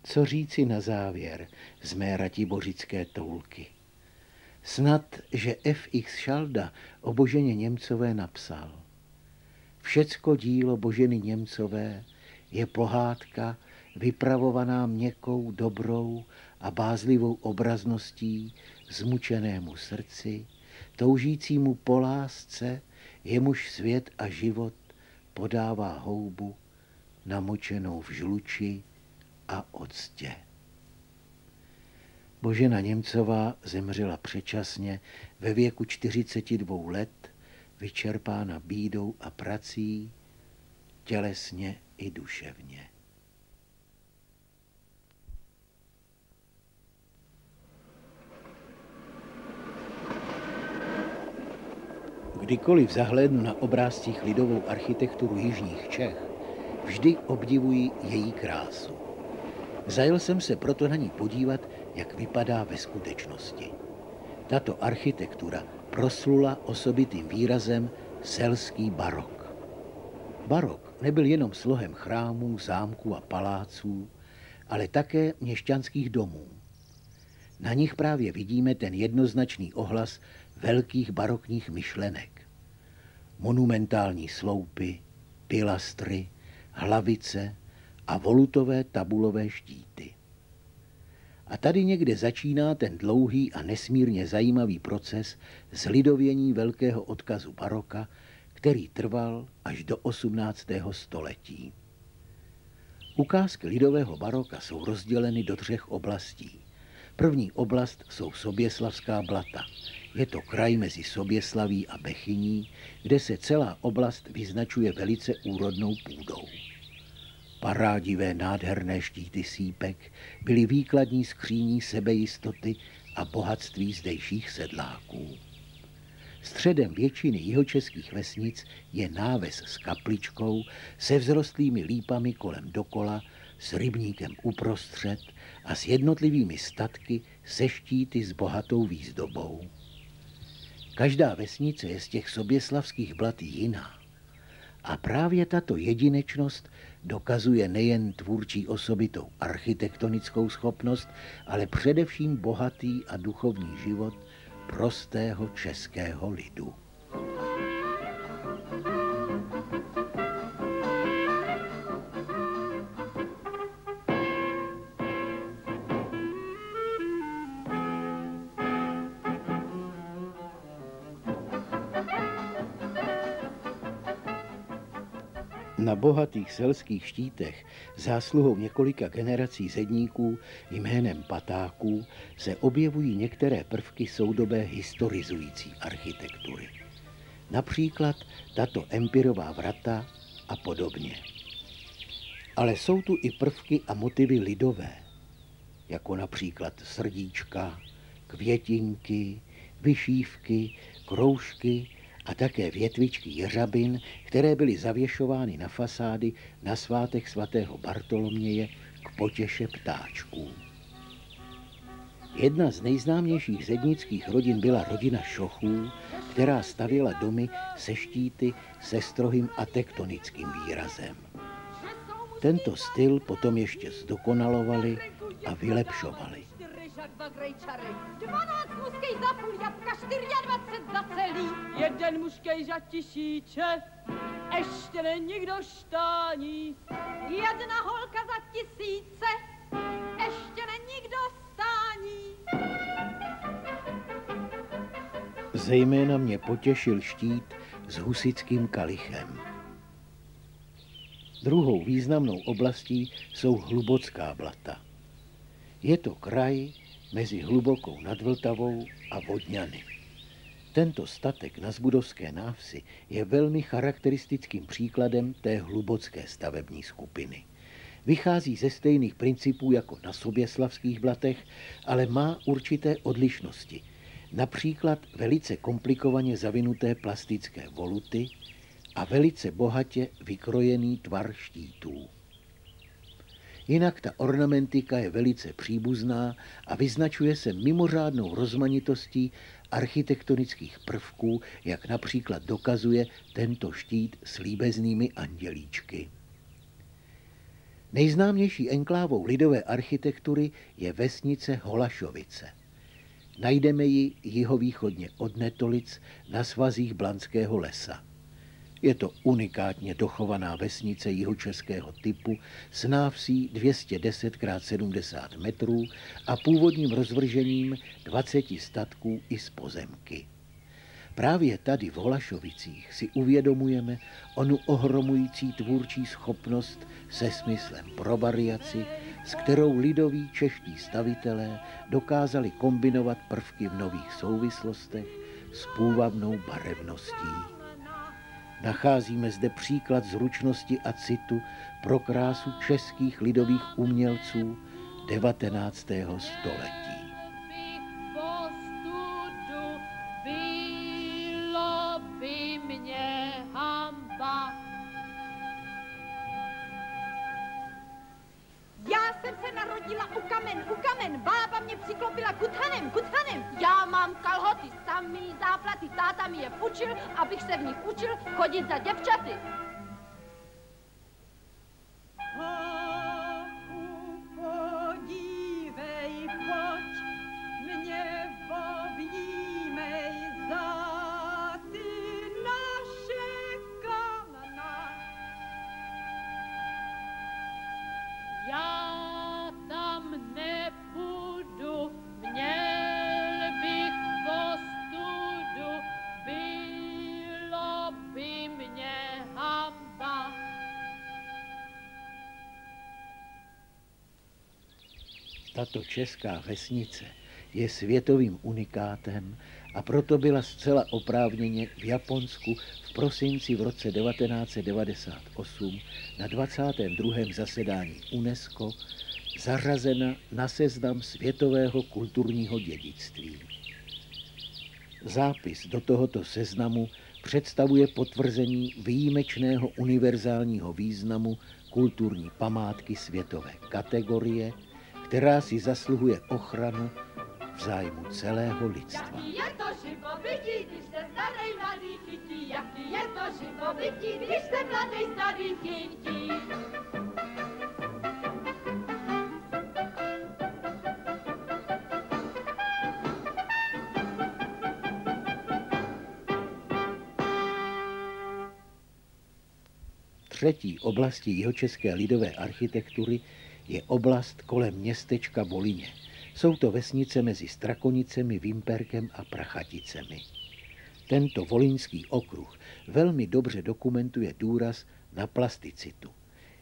Speaker 1: Co říci na závěr z mé ratibořické toulky? Snad, že F.X. Šalda o Boženě Němcové napsal: Všecko dílo Boženy Němcové je pohádka vypravovaná měkkou, dobrou a bázlivou obrazností zmučenému srdci, toužícímu po lásce, jemuž svět a život podává houbu namočenou v žluči a octě. Božena Němcová zemřela předčasně ve věku 42 let, vyčerpána bídou a prací, tělesně i duševně. Kdykoliv zahlédnu na obrázcích lidovou architekturu jižních Čech, vždy obdivuji její krásu. Zajel jsem se proto na ní podívat, jak vypadá ve skutečnosti. Tato architektura proslula osobitým výrazem selský barok. Barok nebyl jenom slohem chrámů, zámků a paláců, ale také měšťanských domů. Na nich právě vidíme ten jednoznačný ohlas velkých barokních myšlenek. Monumentální sloupy, pilastry, hlavice a volutové tabulové štíty. A tady někde začíná ten dlouhý a nesmírně zajímavý proces zlidovění velkého odkazu baroka, který trval až do 18. století. Ukázky lidového baroka jsou rozděleny do 3 oblastí. První oblast jsou Soběslavská blata. Je to kraj mezi Soběslaví a Bechyní, kde se celá oblast vyznačuje velice úrodnou půdou. Parádivé nádherné štíty sýpek byly výkladní skříní sebejistoty a bohatství zdejších sedláků. Středem většiny jihočeských vesnic je náves s kapličkou, se vzrostlými lípami kolem dokola, s rybníkem uprostřed a s jednotlivými statky se štíty s bohatou výzdobou. Každá vesnice je z těch soběslavských blat jiná. A právě tato jedinečnost dokazuje nejen tvůrčí osobitou architektonickou schopnost, ale především bohatý a duchovní život prostého českého lidu. Na bohatých selských štítech zásluhou několika generací zedníků jménem patáků se objevují některé prvky soudobé historizující architektury. Například tato empirová vrata a podobně. Ale jsou tu i prvky a motivy lidové, jako například srdíčka, květinky, vyšívky, kroužky a také větvičky jeřabin, které byly zavěšovány na fasády na svátek svatého Bartoloměje k potěše ptáčků. Jedna z nejznámějších zednických rodin byla rodina Šochů, která stavěla domy se štíty se strohým a tektonickým výrazem. Tento styl potom ještě zdokonalovali a vylepšovali.
Speaker 7: 12 mužkej za půl jabka, 24 za celý. Jeden mužkej za 1000, ještě není nikdo štání. Jedna holka za 1000, ještě není nikdo stání.
Speaker 1: Zejména mě potěšil štít s husickým kalichem. Druhou významnou oblastí jsou Hlubocká blata. Je to kraj mezi Hlubokou nad Vltavou a Vodňany. Tento statek na Zbudovské návsi je velmi charakteristickým příkladem té hlubocké stavební skupiny. Vychází ze stejných principů jako na Soběslavských blatech, ale má určité odlišnosti. Například velice komplikovaně zavinuté plastické voluty a velice bohatě vykrojený tvar štítů. Jinak ta ornamentika je velice příbuzná a vyznačuje se mimořádnou rozmanitostí architektonických prvků, jak například dokazuje tento štít s líbeznými andělíčky. Nejznámější enklávou lidové architektury je vesnice Holašovice. Najdeme ji jihovýchodně od Netolic na svazích Blanského lesa. Je to unikátně dochovaná vesnice jihočeského typu s návsí 210 x 70 metrů a původním rozvržením 20 statků i z pozemky. Právě tady v Holašovicích si uvědomujeme onu ohromující tvůrčí schopnost se smyslem pro variaci, s kterou lidoví čeští stavitelé dokázali kombinovat prvky v nových souvislostech s půvabnou barevností. Nacházíme zde příklad zručnosti a citu pro krásu českých lidových umělců 19. století.
Speaker 7: Bylo by mě hamba. Já jsem se narodila u kamen, bába mě přiklopila kuthanem. Já mám kalhoty, samý záplaty, táta mi je půjčil, abych se v nich učil chodit za děvčaty. Hochu, podívej, pojď,
Speaker 1: Tato česká vesnice je světovým unikátem a proto byla zcela oprávněně v Japonsku v prosinci v roce 1998 na 22. zasedání UNESCO zařazena na seznam světového kulturního dědictví. Zápis do tohoto seznamu představuje potvrzení výjimečného univerzálního významu kulturní památky světové kategorie, která si zasluhuje ochranu v zájmu celého lidstva.
Speaker 7: Jaký je to živobytí, když se starý mladý chytí? Jaký je to živobytí, když se mladý starý chytí?
Speaker 1: Třetí oblastí jihočeské lidové architektury je oblast kolem městečka Volyně. Jsou to vesnice mezi Strakonicemi, Vimperkem a Prachaticemi. Tento volyňský okruh velmi dobře dokumentuje důraz na plasticitu.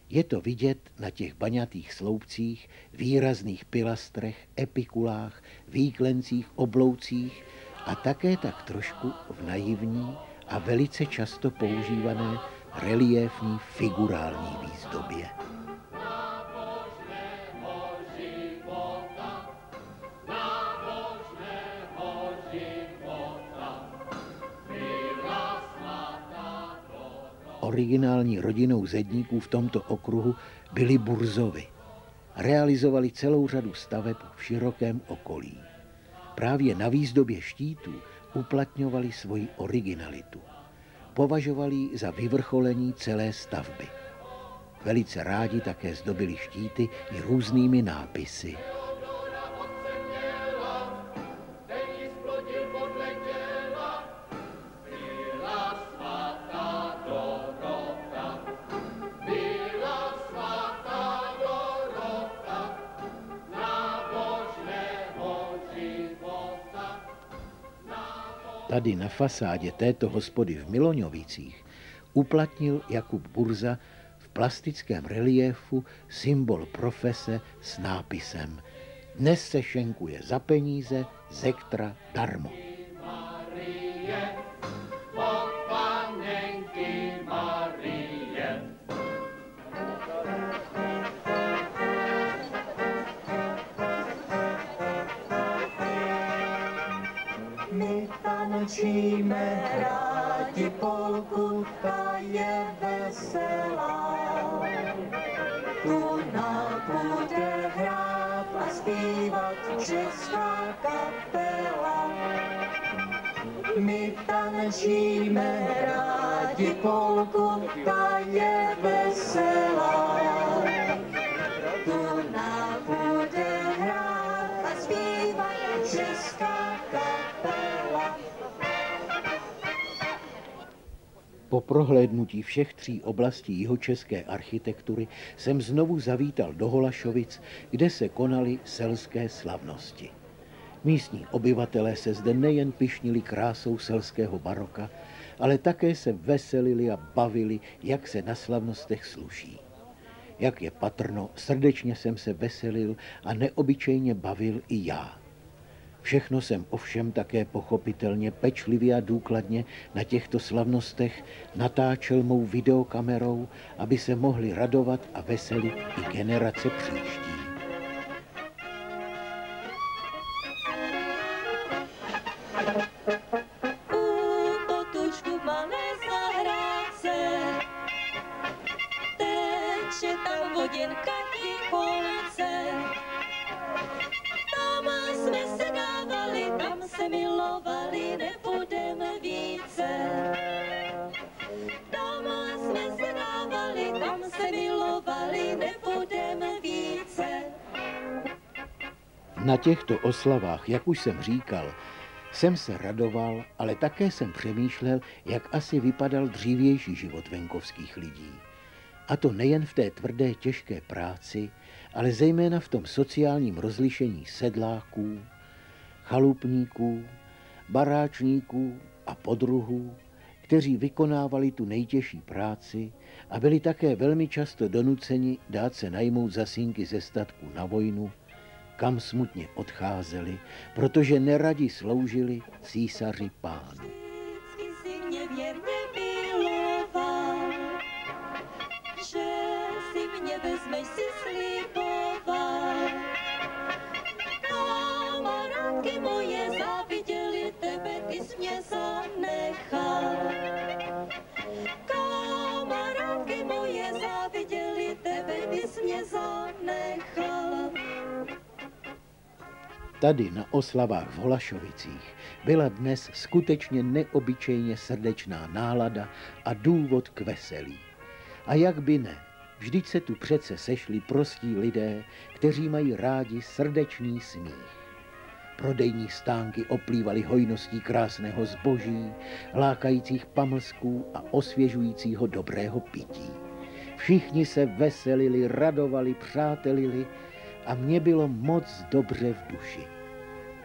Speaker 1: Je to vidět na těch baňatých sloupcích, výrazných pilastrech, epikulách, výklencích, obloucích a také tak trošku v naivní a velice často používané reliéfní figurální výzdobě. Originální rodinou zedníků v tomto okruhu byli Burzovi. Realizovali celou řadu staveb v širokém okolí. Právě na výzdobě štítů uplatňovali svoji originalitu. Považovali ji za vyvrcholení celé stavby. Velice rádi také zdobili štíty i různými nápisy. Tady na fasádě této hospody v Miloňovicích uplatnil Jakub Burza v plastickém reliéfu symbol profese s nápisem Dnes se šenkuje za peníze, zektra darmo.
Speaker 8: My tančíme rádi polku, ta je veselá. Tu nám bude hrát a zpívat česká kapela. My tančíme rádi polku, ta je veselá. Tu nám bude hrát a zpívat česká kapela.
Speaker 1: Po prohlédnutí všech tří oblastí jihočeské architektury jsem znovu zavítal do Holašovic, kde se konaly selské slavnosti. Místní obyvatelé se zde nejen pyšnili krásou selského baroka, ale také se veselili a bavili, jak se na slavnostech sluší. Jak je patrno, srdečně jsem se veselil a neobyčejně bavil i já. Všechno jsem ovšem také pochopitelně pečlivě a důkladně na těchto slavnostech natáčel mou videokamerou, aby se mohli radovat a veselit i generace příští.
Speaker 6: Teče tam vodinka tichonce. Tam jsme se dávali, tam se milovali, nebudeme více. Tam jsme se dávali, tam se milovali, nebudeme více.
Speaker 1: Na těchto oslavách, jak už jsem říkal, jsem se radoval, ale také jsem přemýšlel, jak asi vypadal dřívější život venkovských lidí. A to nejen v té tvrdé, těžké práci, ale zejména v tom sociálním rozlišení sedláků, chalupníků, baráčníků a podruhů, kteří vykonávali tu nejtěžší práci a byli také velmi často donuceni dát se najmout za synky ze statku na vojnu kam smutně odcházeli, protože neradi sloužili císaři pánu.
Speaker 6: Vždycky si mě věrně miloval, že si mě vezmeš, si sliboval. Kamarádky moje záviděli tebe, ty jsi mě zanechal. Kamarádky moje záviděli tebe, ty jsi mě zanechal.
Speaker 1: Tady na oslavách v Holašovicích byla dnes skutečně neobyčejně srdečná nálada a důvod k veselí. A jak by ne, vždyť se tu přece sešli prostí lidé, kteří mají rádi srdečný smích. Prodejní stánky oplývaly hojností krásného zboží, lákajících pamlsků a osvěžujícího dobrého pití. Všichni se veselili, radovali, přátelili a mně bylo moc dobře v duši.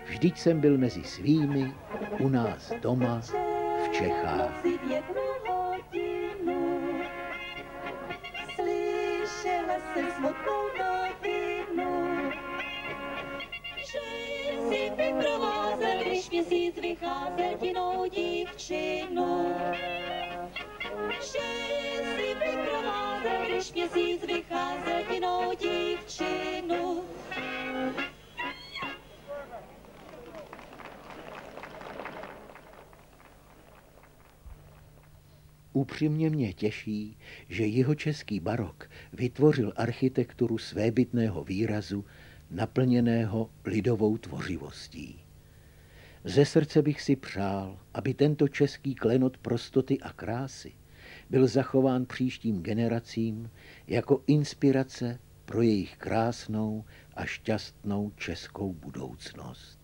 Speaker 1: Vždyť jsem byl mezi svými, u nás doma, v Čechách.
Speaker 6: Slyšela jsem smutnou novinu, že jsi vyprovázel, když měsíc vycházel jinou dívčinu. Že jsi vyprovázel, když měsíc vycházel jinou dívčinu.
Speaker 1: Upřímně mě těší, že jihočeský barok vytvořil architekturu svébytného výrazu, naplněného lidovou tvořivostí. Ze srdce bych si přál, aby tento český klenot prostoty a krásy byl zachován příštím generacím jako inspirace pro jejich krásnou a šťastnou českou budoucnost.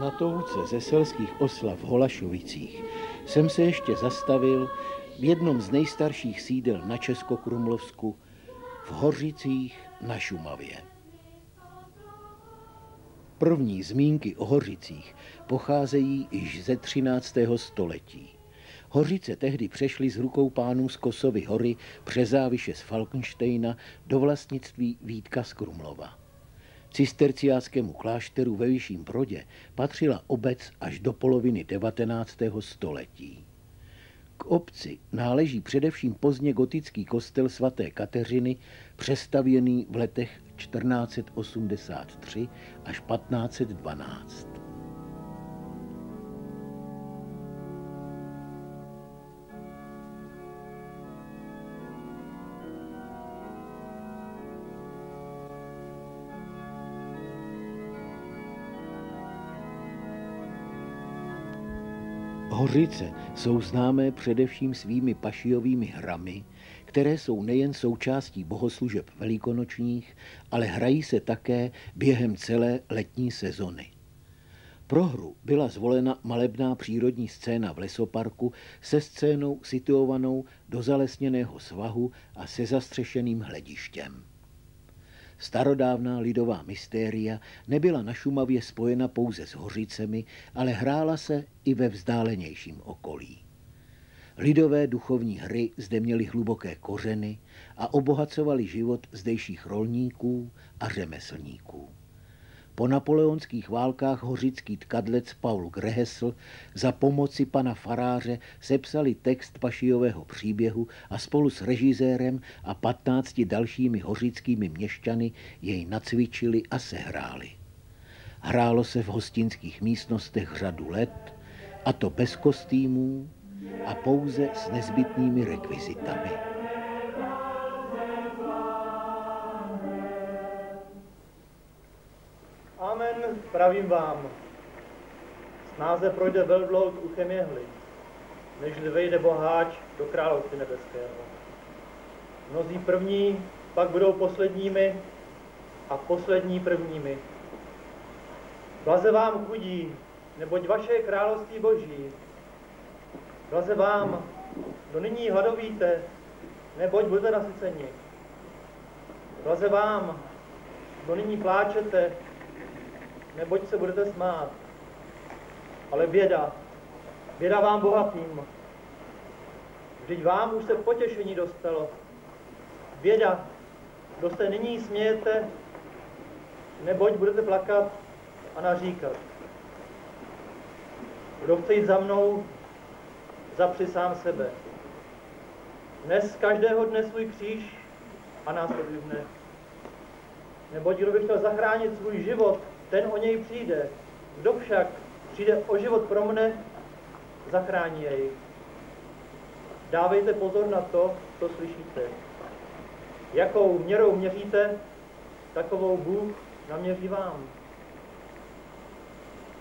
Speaker 1: Na touce ze selských oslav v Holašovicích jsem se ještě zastavil v jednom z nejstarších sídel na Českokrumlovsku, v Hořicích na Šumavě. První zmínky o Hořicích pocházejí již ze 13. století. Hořice tehdy přešly z rukou pánů z Kosovy hory přes záviše z Falkensteina do vlastnictví Vítka z Krumlova. Cisterciánskému klášteru ve Vyšším Brodě patřila obec až do poloviny 19. století. K obci náleží především pozdně gotický kostel svaté Kateřiny, přestavěný v letech 1483 až 1512. Hořice jsou známé především svými pašijovými hrami, které jsou nejen součástí bohoslužeb velikonočních, ale hrají se také během celé letní sezony. Pro hru byla zvolena malebná přírodní scéna v lesoparku se scénou situovanou do zalesněného svahu a se zastřešeným hledištěm. Starodávná lidová mystéria nebyla na Šumavě spojena pouze s Hořicemi, ale hrála se i ve vzdálenějším okolí. Lidové duchovní hry zde měly hluboké kořeny a obohacovaly život zdejších rolníků a řemeslníků. Po napoleonských válkách hořický tkadlec Paul Grehesl za pomoci pana faráře sepsali text pašijového příběhu a spolu s režisérem a 15 dalšími hořickými měšťany jej nacvičili a sehráli. Hrálo se v hostinských místnostech řadu let, a to bez kostýmů a pouze s nezbytnými rekvizitami.
Speaker 9: Amen, pravím vám. Snáze projde velbloud uchem jehly, nežli vejde boháč do království nebeského. Mnozí první pak budou posledními a poslední prvními. Blaze vám chudí, neboť vaše je království boží. Blaze vám, kdo nyní hladovíte, neboť budete nasyceni. Blaze vám, kdo nyní pláčete, neboť se budete smát. Ale běda, běda vám bohatým. Vždyť vám už se potěšení dostalo. Běda, kdo se nyní smějete, neboť budete plakat a naříkat. Kdo chce jít za mnou, zapři sám sebe. Dnes každého dne svůj kříž a následuj mne. Neboť kdo by chtěl zachránit svůj život, ten o něj přijde. Kdo však přijde o život pro mne, zachrání jej. Dávejte pozor na to, co slyšíte. Jakou měrou měříte, takovou Bůh naměří vám.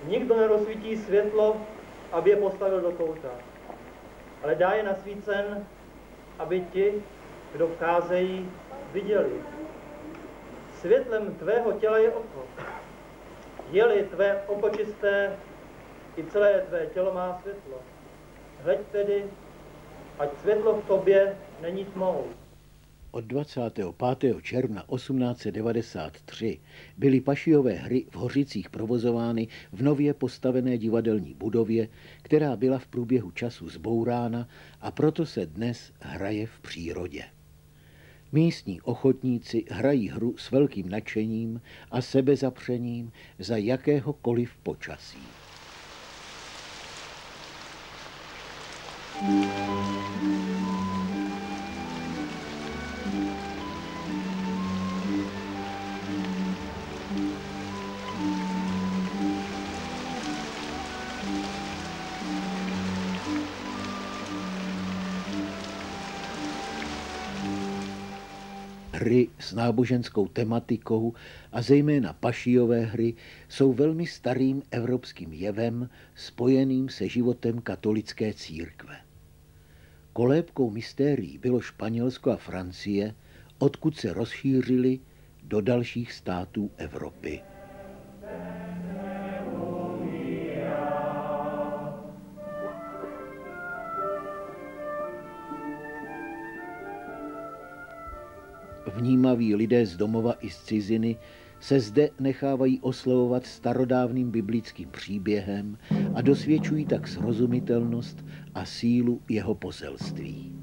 Speaker 9: Nikdo nerozsvítí světlo, aby je postavil do kouta, ale dá je nasvícen, aby ti, kdo vcházejí, viděli. Světlem tvého těla je oko. Je-li tvé oko čisté, i celé tvé tělo má světlo. Hleď tedy, ať světlo v tobě není tmou.
Speaker 1: Od 25. června 1893 byly Pašijové hry v Hořicích provozovány v nově postavené divadelní budově, která byla v průběhu času zbourána a proto se dnes hraje v přírodě. Místní ochotníci hrají hru s velkým nadšením a sebezapřením za jakéhokoliv počasí. Hry s náboženskou tematikou a zejména Pašijové hry jsou velmi starým evropským jevem spojeným se životem katolické církve. Kolébkou mystérií bylo Španělsko a Francie, odkud se rozšířily do dalších států Evropy. Vnímaví lidé z domova i z ciziny se zde nechávají oslovovat starodávným biblickým příběhem a dosvědčují tak srozumitelnost a sílu jeho poselství.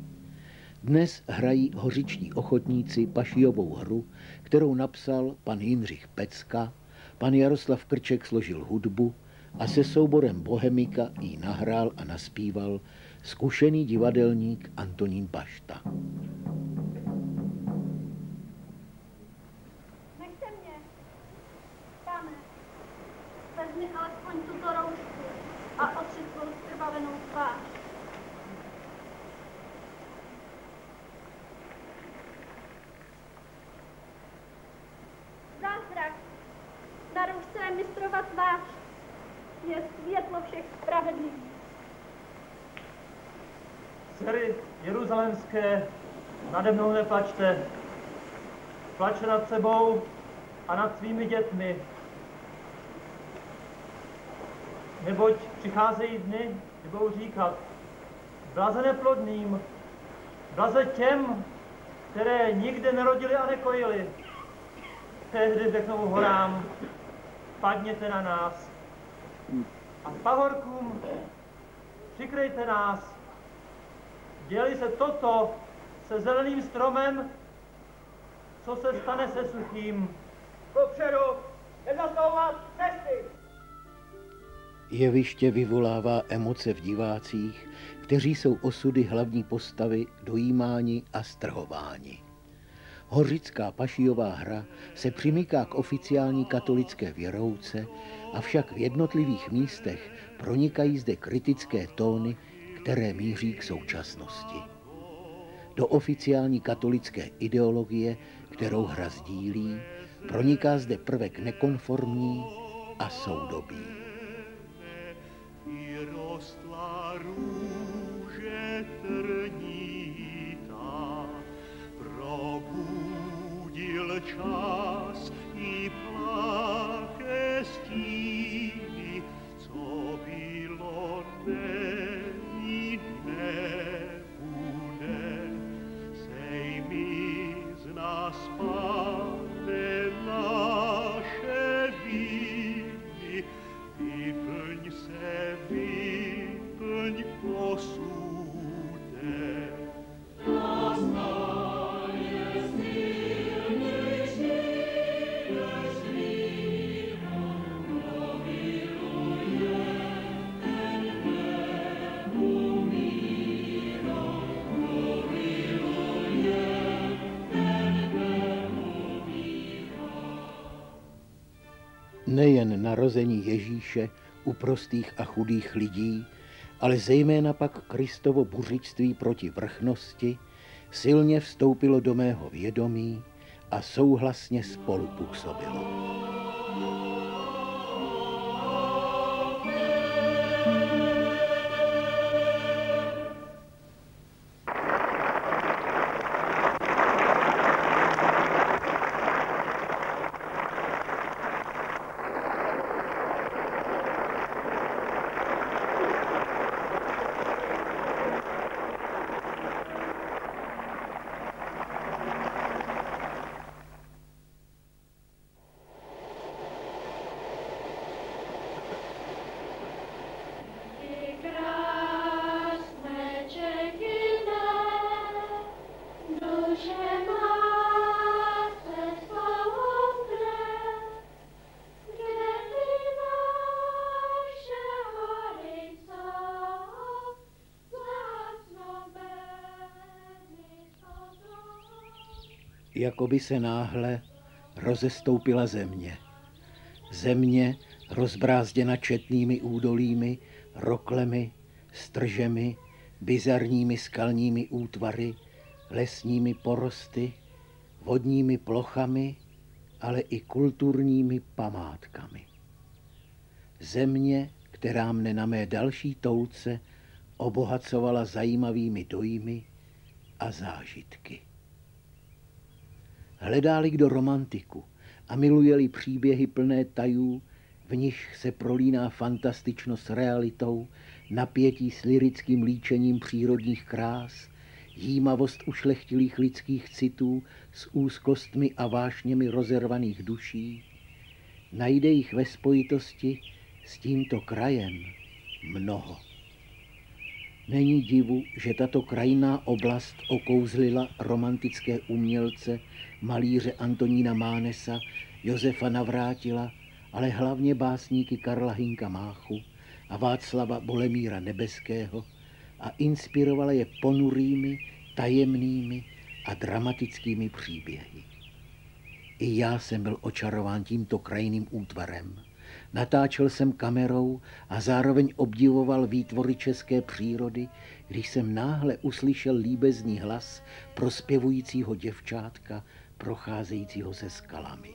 Speaker 1: Dnes hrají hořiční ochotníci Pašijovou hru, kterou napsal pan Jindřich Pecka, pan Jaroslav Krček složil hudbu a se souborem Bohemika ji nahrál a naspíval zkušený divadelník Antonín Bašta.
Speaker 10: Vezmi alespoň tuto roušku a otři svou skrvavenou tvář. Zázrak. Na roušce je mistrova tvář. Je světlo všech spravedlivých.
Speaker 9: Dcery jeruzalemské, nade mnou neplačte. Plače nad sebou a nad svými dětmi. Neboť přicházejí dny, kdy budou říkat, blaze neplodným, blaze těm, které nikdy nerodili a nekojili. Tehdy řeknou horám, padněte na nás. A pahorkům, přikryjte nás. Děli se toto se zeleným stromem, co se stane se suchým. Popředu, nezastavovat cesty!
Speaker 1: Jeviště vyvolává emoce v divácích, kteří jsou osudy hlavní postavy dojímáni a strhováni. Hořická Pašijová hra se přimyká k oficiální katolické věrouce, avšak v jednotlivých místech pronikají zde kritické tóny, které míří k současnosti. Do oficiální katolické ideologie, kterou hra sdílí, proniká zde prvek nekonformní a soudobý.
Speaker 11: Rostla růže trnitá, probudil čas i plaché stíny, co bylo není, nebude. Sejmi z nás, Pane, naše viny, vyplň se
Speaker 1: nejen narození Ježíše u prostých a chudých lidí, ale zejména pak Kristovo buřictví proti vrchnosti silně vstoupilo do mého vědomí a souhlasně spolupůsobilo. Jakoby se náhle rozestoupila země. Země rozbrázděna četnými údolími, roklemi, stržemi, bizarními skalními útvary, lesními porosty, vodními plochami, ale i kulturními památkami. Země, která mne na mé další toulce obohacovala zajímavými dojmy a zážitky. Hledá-li kdo romantiku a miluje-li příběhy plné tajů, v nichž se prolíná fantastičnost s realitou, napětí s lyrickým líčením přírodních krás, jímavost ušlechtilých lidských citů s úzkostmi a vášněmi rozervaných duší, najde jich ve spojitosti s tímto krajem mnoho. Není divu, že tato krajinná oblast okouzlila romantické umělce, malíře Antonína Mánesa, Josefa Navrátila, ale hlavně básníky Karla Hynka Máchu a Václava Bolemíra Nebeského a inspirovala je ponurými, tajemnými a dramatickými příběhy. I já jsem byl očarován tímto krajinným útvarem. Natáčel jsem kamerou a zároveň obdivoval výtvory české přírody, když jsem náhle uslyšel líbezný hlas prospěvujícího děvčátka, procházejícího se skalami.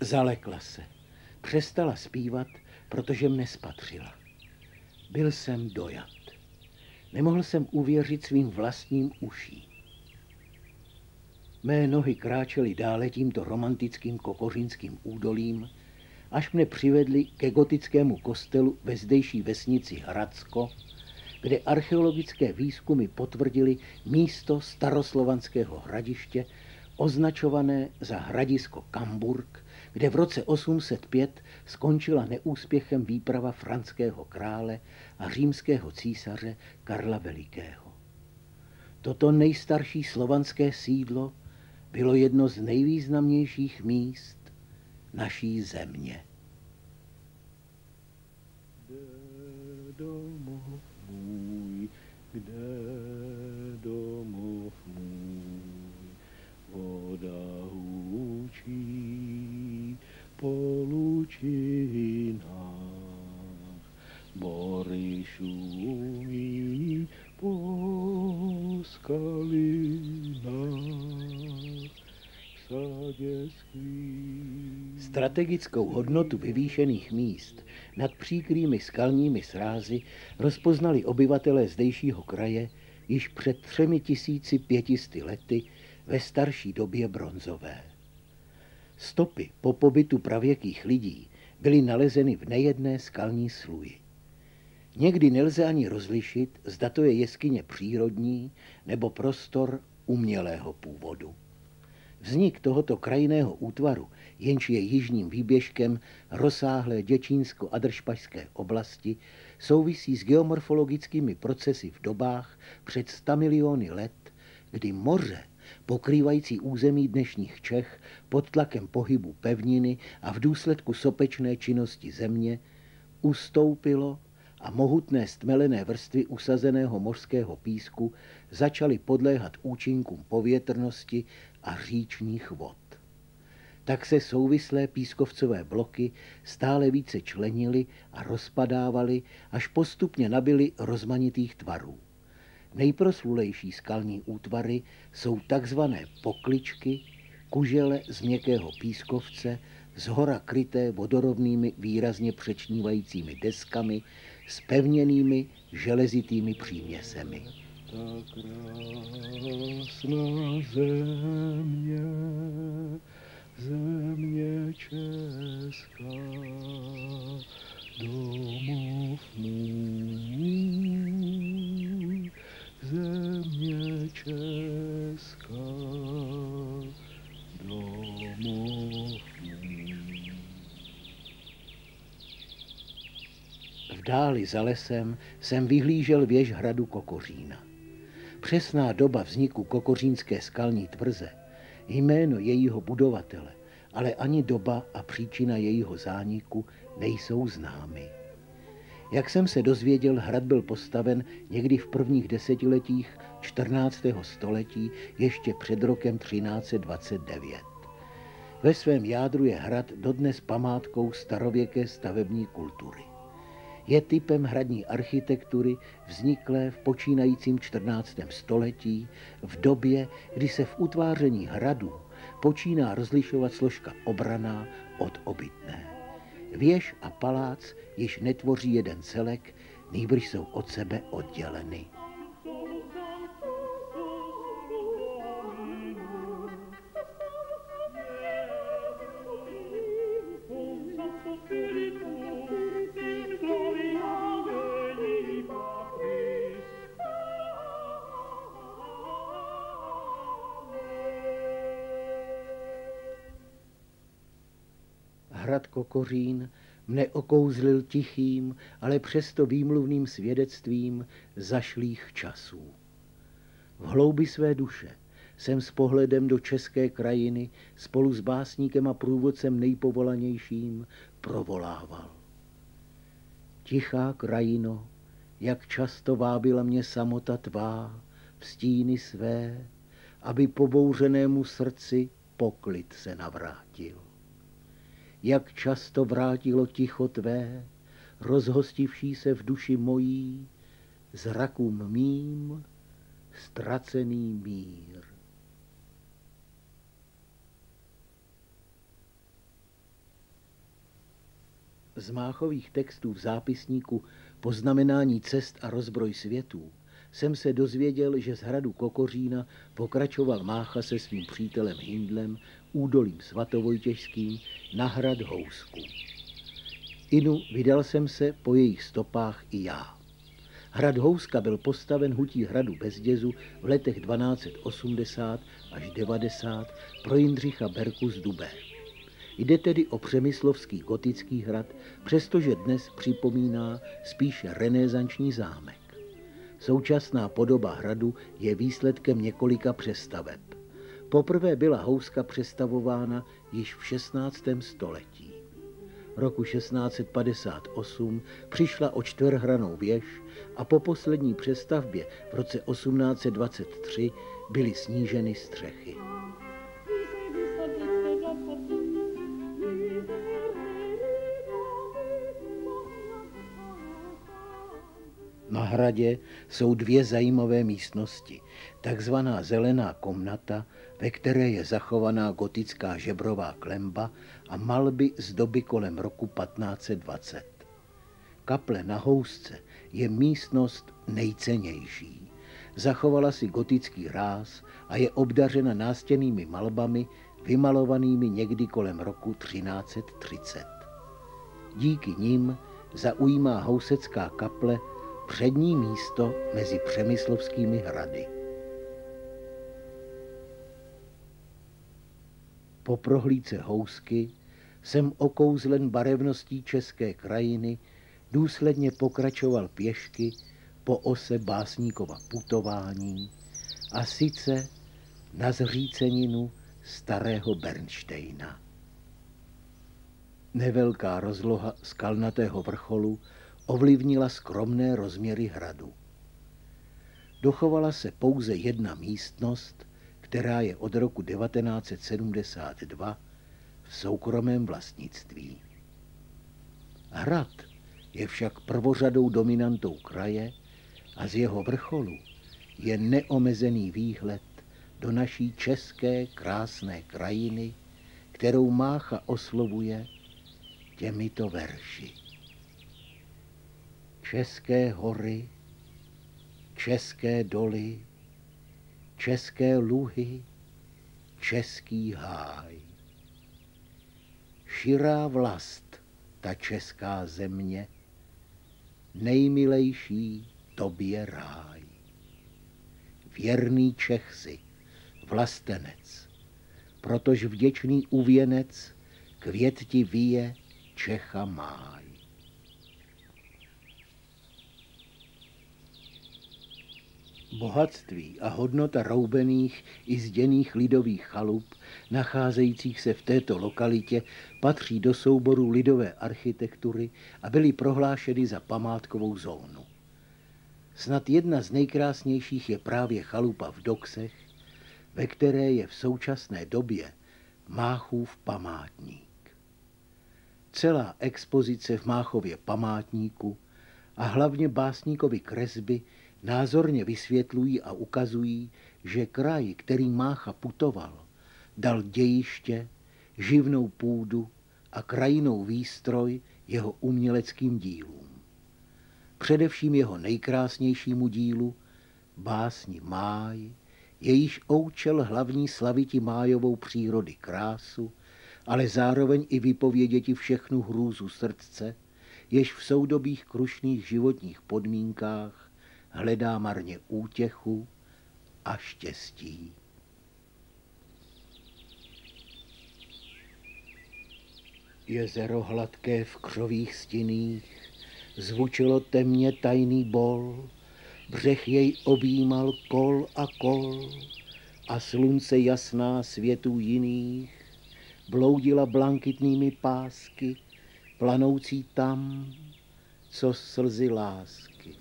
Speaker 1: Zalekla se. Přestala zpívat, protože mne spatřila. Byl jsem dojat. Nemohl jsem uvěřit svým vlastním uším. Mé nohy kráčely dále tímto romantickým kokořínským údolím, až mne přivedli ke gotickému kostelu ve zdejší vesnici Hradsko, kde archeologické výzkumy potvrdily místo staroslovanského hradiště, označované za hradisko Kamburg, kde v roce 805 skončila neúspěchem výprava franského krále a římského císaře Karla Velikého. Toto nejstarší slovanské sídlo bylo jedno z nejvýznamnějších míst naší země. Kde domov můj, voda hučí po lučinách, bory šumí po skalinách, v sadě skví. Strategickou hodnotu vyvýšených míst nad příkrými skalními srázy rozpoznali obyvatelé zdejšího kraje již před 3500 lety ve starší době bronzové. Stopy po pobytu pravěkých lidí byly nalezeny v nejedné skalní sluji. Někdy nelze ani rozlišit, zda to je jeskyně přírodní nebo prostor umělého původu. Vznik tohoto krajinného útvaru, jenž je jižním výběžkem rozsáhlé děčínsko-adršpašské oblasti, souvisí s geomorfologickými procesy v dobách před 100 miliony let, kdy moře, pokrývající území dnešních Čech pod tlakem pohybu pevniny a v důsledku sopečné činnosti země, ustoupilo a mohutné stmelené vrstvy usazeného mořského písku začaly podléhat účinkům povětrnosti a říčních vod. Tak se souvislé pískovcové bloky stále více členily a rozpadávaly, až postupně nabyly rozmanitých tvarů. Nejproslulejší skalní útvary jsou takzvané pokličky, kužele z měkkého pískovce, zhora kryté vodorovnými výrazně přečnívajícími deskami s pevněnými železitými příměsemi.
Speaker 11: Ta krásná země, země česká, domov můj, země česká, domov můj.
Speaker 1: V dáli za lesem jsem vyhlížel věž hradu Kokořína. Přesná doba vzniku kokořínské skalní tvrze, jméno jejího budovatele, ale ani doba a příčina jejího zániku nejsou známy. Jak jsem se dozvěděl, hrad byl postaven někdy v prvních desetiletích 14. století, ještě před rokem 1329. Ve svém jádru je hrad dodnes památkou starověké stavební kultury. Je typem hradní architektury vzniklé v počínajícím 14. století, v době, kdy se v utváření hradu počíná rozlišovat složka obranná od obytné. Věž a palác již netvoří jeden celek, nýbrž jsou od sebe odděleny. Hrad Kokořín mne okouzlil tichým, ale přesto výmluvným svědectvím zašlých časů. V hloubi své duše jsem s pohledem do české krajiny spolu s básníkem a průvodcem nejpovolanějším provolával. Tichá krajino, jak často vábila mě samota tvá v stíny své, aby pobouřenému srdci poklid se navrátil. Jak často vrátilo ticho tvé, rozhostivší se v duši mojí, zrakům mým ztracený mír. Z Máchových textů v zápisníku Poznamenání cest a rozbroj světů jsem se dozvěděl, že z hradu Kokořína pokračoval Mácha se svým přítelem Hindlem údolím svatovojtěžským na hrad Housku. Inu vydal jsem se po jejich stopách i já. Hrad Houska byl postaven hutí hradu Bezdězu v letech 1280 až 90 pro Jindřicha Berku z Dubé. Jde tedy o přemyslovský gotický hrad, přestože dnes připomíná spíše renesanční zámek. Současná podoba hradu je výsledkem několika přestaveb. Poprvé byla Houska přestavována již v 16. století. Roku 1658 přišla o čtverhrannou věž a po poslední přestavbě v roce 1823 byly sníženy střechy. Na hradě jsou dvě zajímavé místnosti. Takzvaná zelená komnata, ve které je zachovaná gotická žebrová klemba a malby z doby kolem roku 1520. Kaple na Housce je místnost nejcennější. Zachovala si gotický ráz a je obdařena nástěnnými malbami, vymalovanými někdy kolem roku 1330. Díky nim zaujímá housecká kaple přední místo mezi přemyslovskými hrady. Po prohlídce Housky jsem okouzlen barevností české krajiny, důsledně pokračoval pěšky po ose básníkova putování a sice na zříceninu starého Bernštejna. Nevelká rozloha skalnatého vrcholu ovlivnila skromné rozměry hradu. Dochovala se pouze jedna místnost, která je od roku 1972 v soukromém vlastnictví. Hrad je však prvořadou dominantou kraje a z jeho vrcholu je neomezený výhled do naší české krásné krajiny, kterou Mácha oslovuje těmito verši. České hory, české doly, české luhy, český háj. Širá vlast, ta česká země, nejmilejší tobě ráj. Věrný Čech si, vlastenec, protož vděčný uvěnec květ ti vije Čecha máj. Bohatství a hodnota roubených i zděných lidových chalup, nacházejících se v této lokalitě, patří do souboru lidové architektury a byly prohlášeny za památkovou zónu. Snad jedna z nejkrásnějších je právě chalupa v Doksech, ve které je v současné době Máchův památník. Celá expozice v Máchově památníku a hlavně básníkovy kresby názorně vysvětlují a ukazují, že kraj, který Mácha putoval, dal dějiště, živnou půdu a krajinnou výstroj jeho uměleckým dílům. Především jeho nejkrásnějšímu dílu, básni Máj, jejíž účel hlavní slaviti májovou přírody krásu, ale zároveň i vypověděti všechnu hrůzu srdce, jež v soudobých krušných životních podmínkách hledá marně útěchu a štěstí. Jezero hladké v křových stinných zvučilo temně tajný bol, břeh jej objímal kol a kol a slunce jasná světů jiných bloudila blankitnými pásky, planoucí tam, co slzy lásky.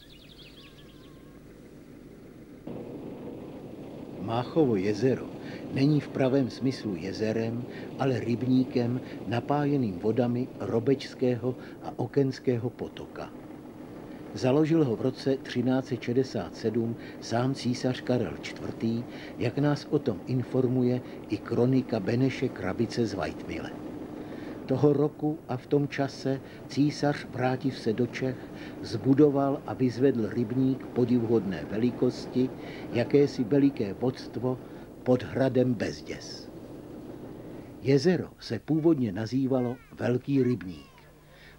Speaker 1: Máchovo jezero není v pravém smyslu jezerem, ale rybníkem napájeným vodami Robečského a Okenského potoka. Založil ho v roce 1367 sám císař Karel IV., jak nás o tom informuje i kronika Beneše Krabice z Weitmile. Toho roku a v tom čase císař, vrátiv se do Čech, zbudoval a vyzvedl rybník podivuhodné velikosti, jakési veliké vodstvo pod hradem Bezděs. Jezero se původně nazývalo Velký rybník,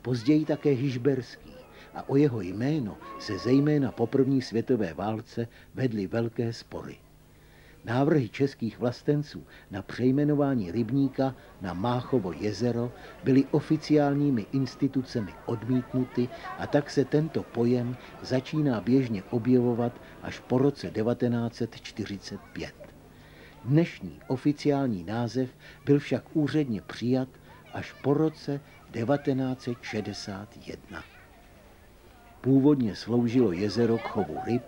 Speaker 1: později také Hyžberský, a o jeho jméno se zejména po první světové válce vedly velké spory. Návrhy českých vlastenců na přejmenování rybníka na Máchovo jezero byly oficiálními institucemi odmítnuty a tak se tento pojem začíná běžně objevovat až po roce 1945. Dnešní oficiální název byl však úředně přijat až po roce 1961. Původně sloužilo jezero k chovu ryb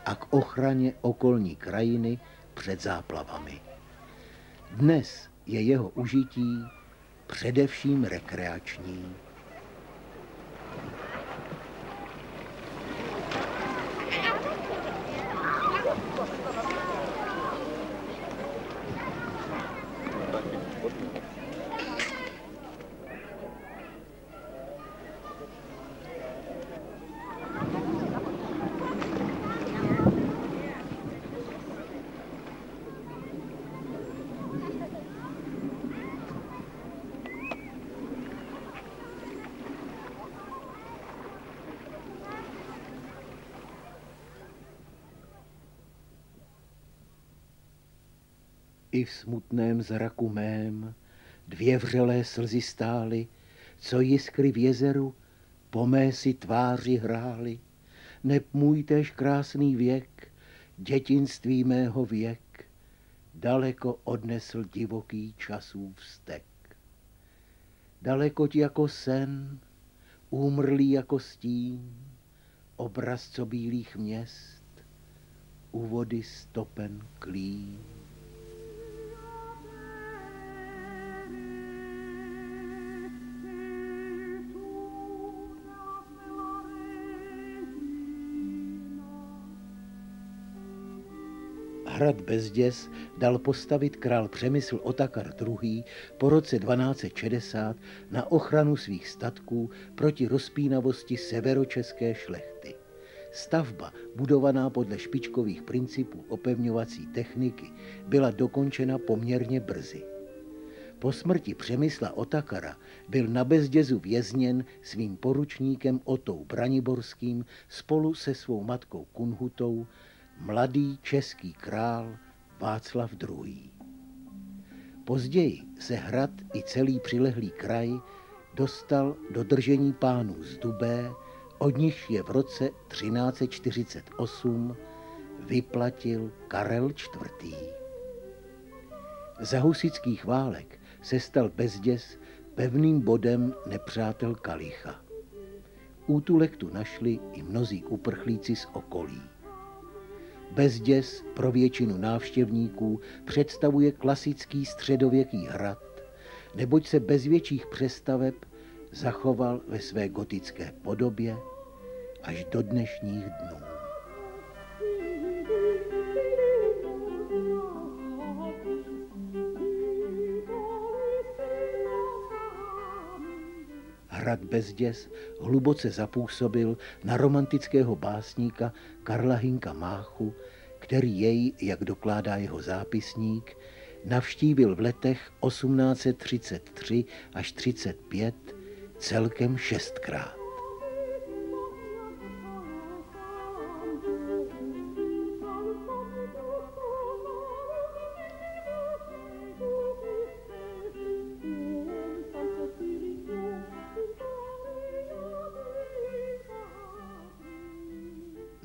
Speaker 1: a k ochraně okolní krajiny před záplavami. Dnes je jeho užití především rekreační. I v smutném zraku mém dvě vřelé slzy stály, co jiskry v jezeru po mé si tváři hrály. Neb můj též krásný věk dětinství mého věk daleko odnesl divoký časův vztek. Dalekoť jako sen, úmrlý jako stín, obraz co bílých měst, u vody stopen klín. Hrad Bezděz dal postavit král Přemysl Otakar II. Po roce 1260 na ochranu svých statků proti rozpínavosti severočeské šlechty. Stavba, budovaná podle špičkových principů opevňovací techniky, byla dokončena poměrně brzy. Po smrti Přemysla Otakara byl na Bezdězu vězněn svým poručníkem Otou Braniborským spolu se svou matkou Kunhutou mladý český král Václav II. Později se hrad i celý přilehlý kraj dostal do držení pánů z Dubé, od nichž je v roce 1348 vyplatil Karel IV. Za husitských válek se stal Bezděz pevným bodem nepřátel Kalicha. Útulek tu našli i mnozí uprchlíci z okolí. Bezděz pro většinu návštěvníků představuje klasický středověký hrad, neboť se bez větších přestaveb zachoval ve své gotické podobě až do dnešních dnů. Hrad Bezděz hluboce zapůsobil na romantického básníka Karla Hynka Máchu, který jej, jak dokládá jeho zápisník, navštívil v letech 1833 až 35 celkem 6krát.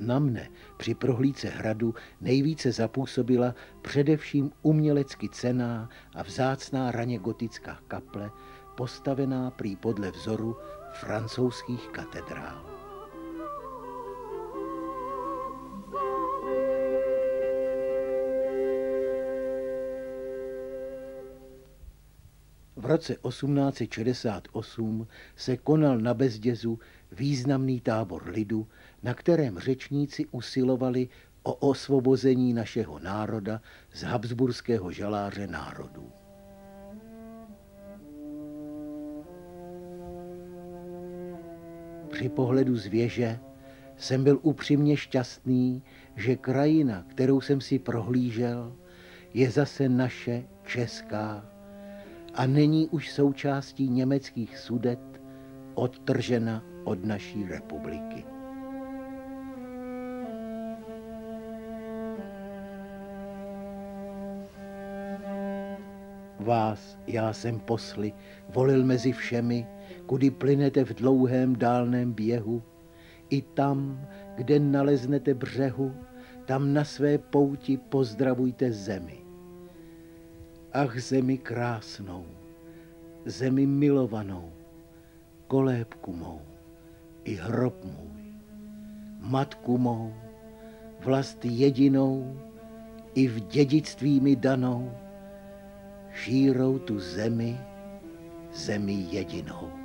Speaker 1: Na mne při prohlídce hradu nejvíce zapůsobila především umělecky cenná a vzácná raně gotická kaple, postavená prý podle vzoru francouzských katedrál. V roce 1868 se konal na Bezdězu významný tábor lidu, na kterém řečníci usilovali o osvobození našeho národa z habsburského žaláře národů. Při pohledu z věže jsem byl upřímně šťastný, že krajina, kterou jsem si prohlížel, je zase naše česká a není už součástí německých Sudet odtržena od naší republiky. Vás já jsem posly volil mezi všemi, kudy plynete v dlouhém dálném běhu, i tam, kde naleznete břehu, tam na své pouti pozdravujte zemi. Ach, zemi krásnou, zemi milovanou, kolébku mou i hrob můj, matku mou, vlast jedinou i v dědictví mi danou, šírou tu zemi, zemi jedinou.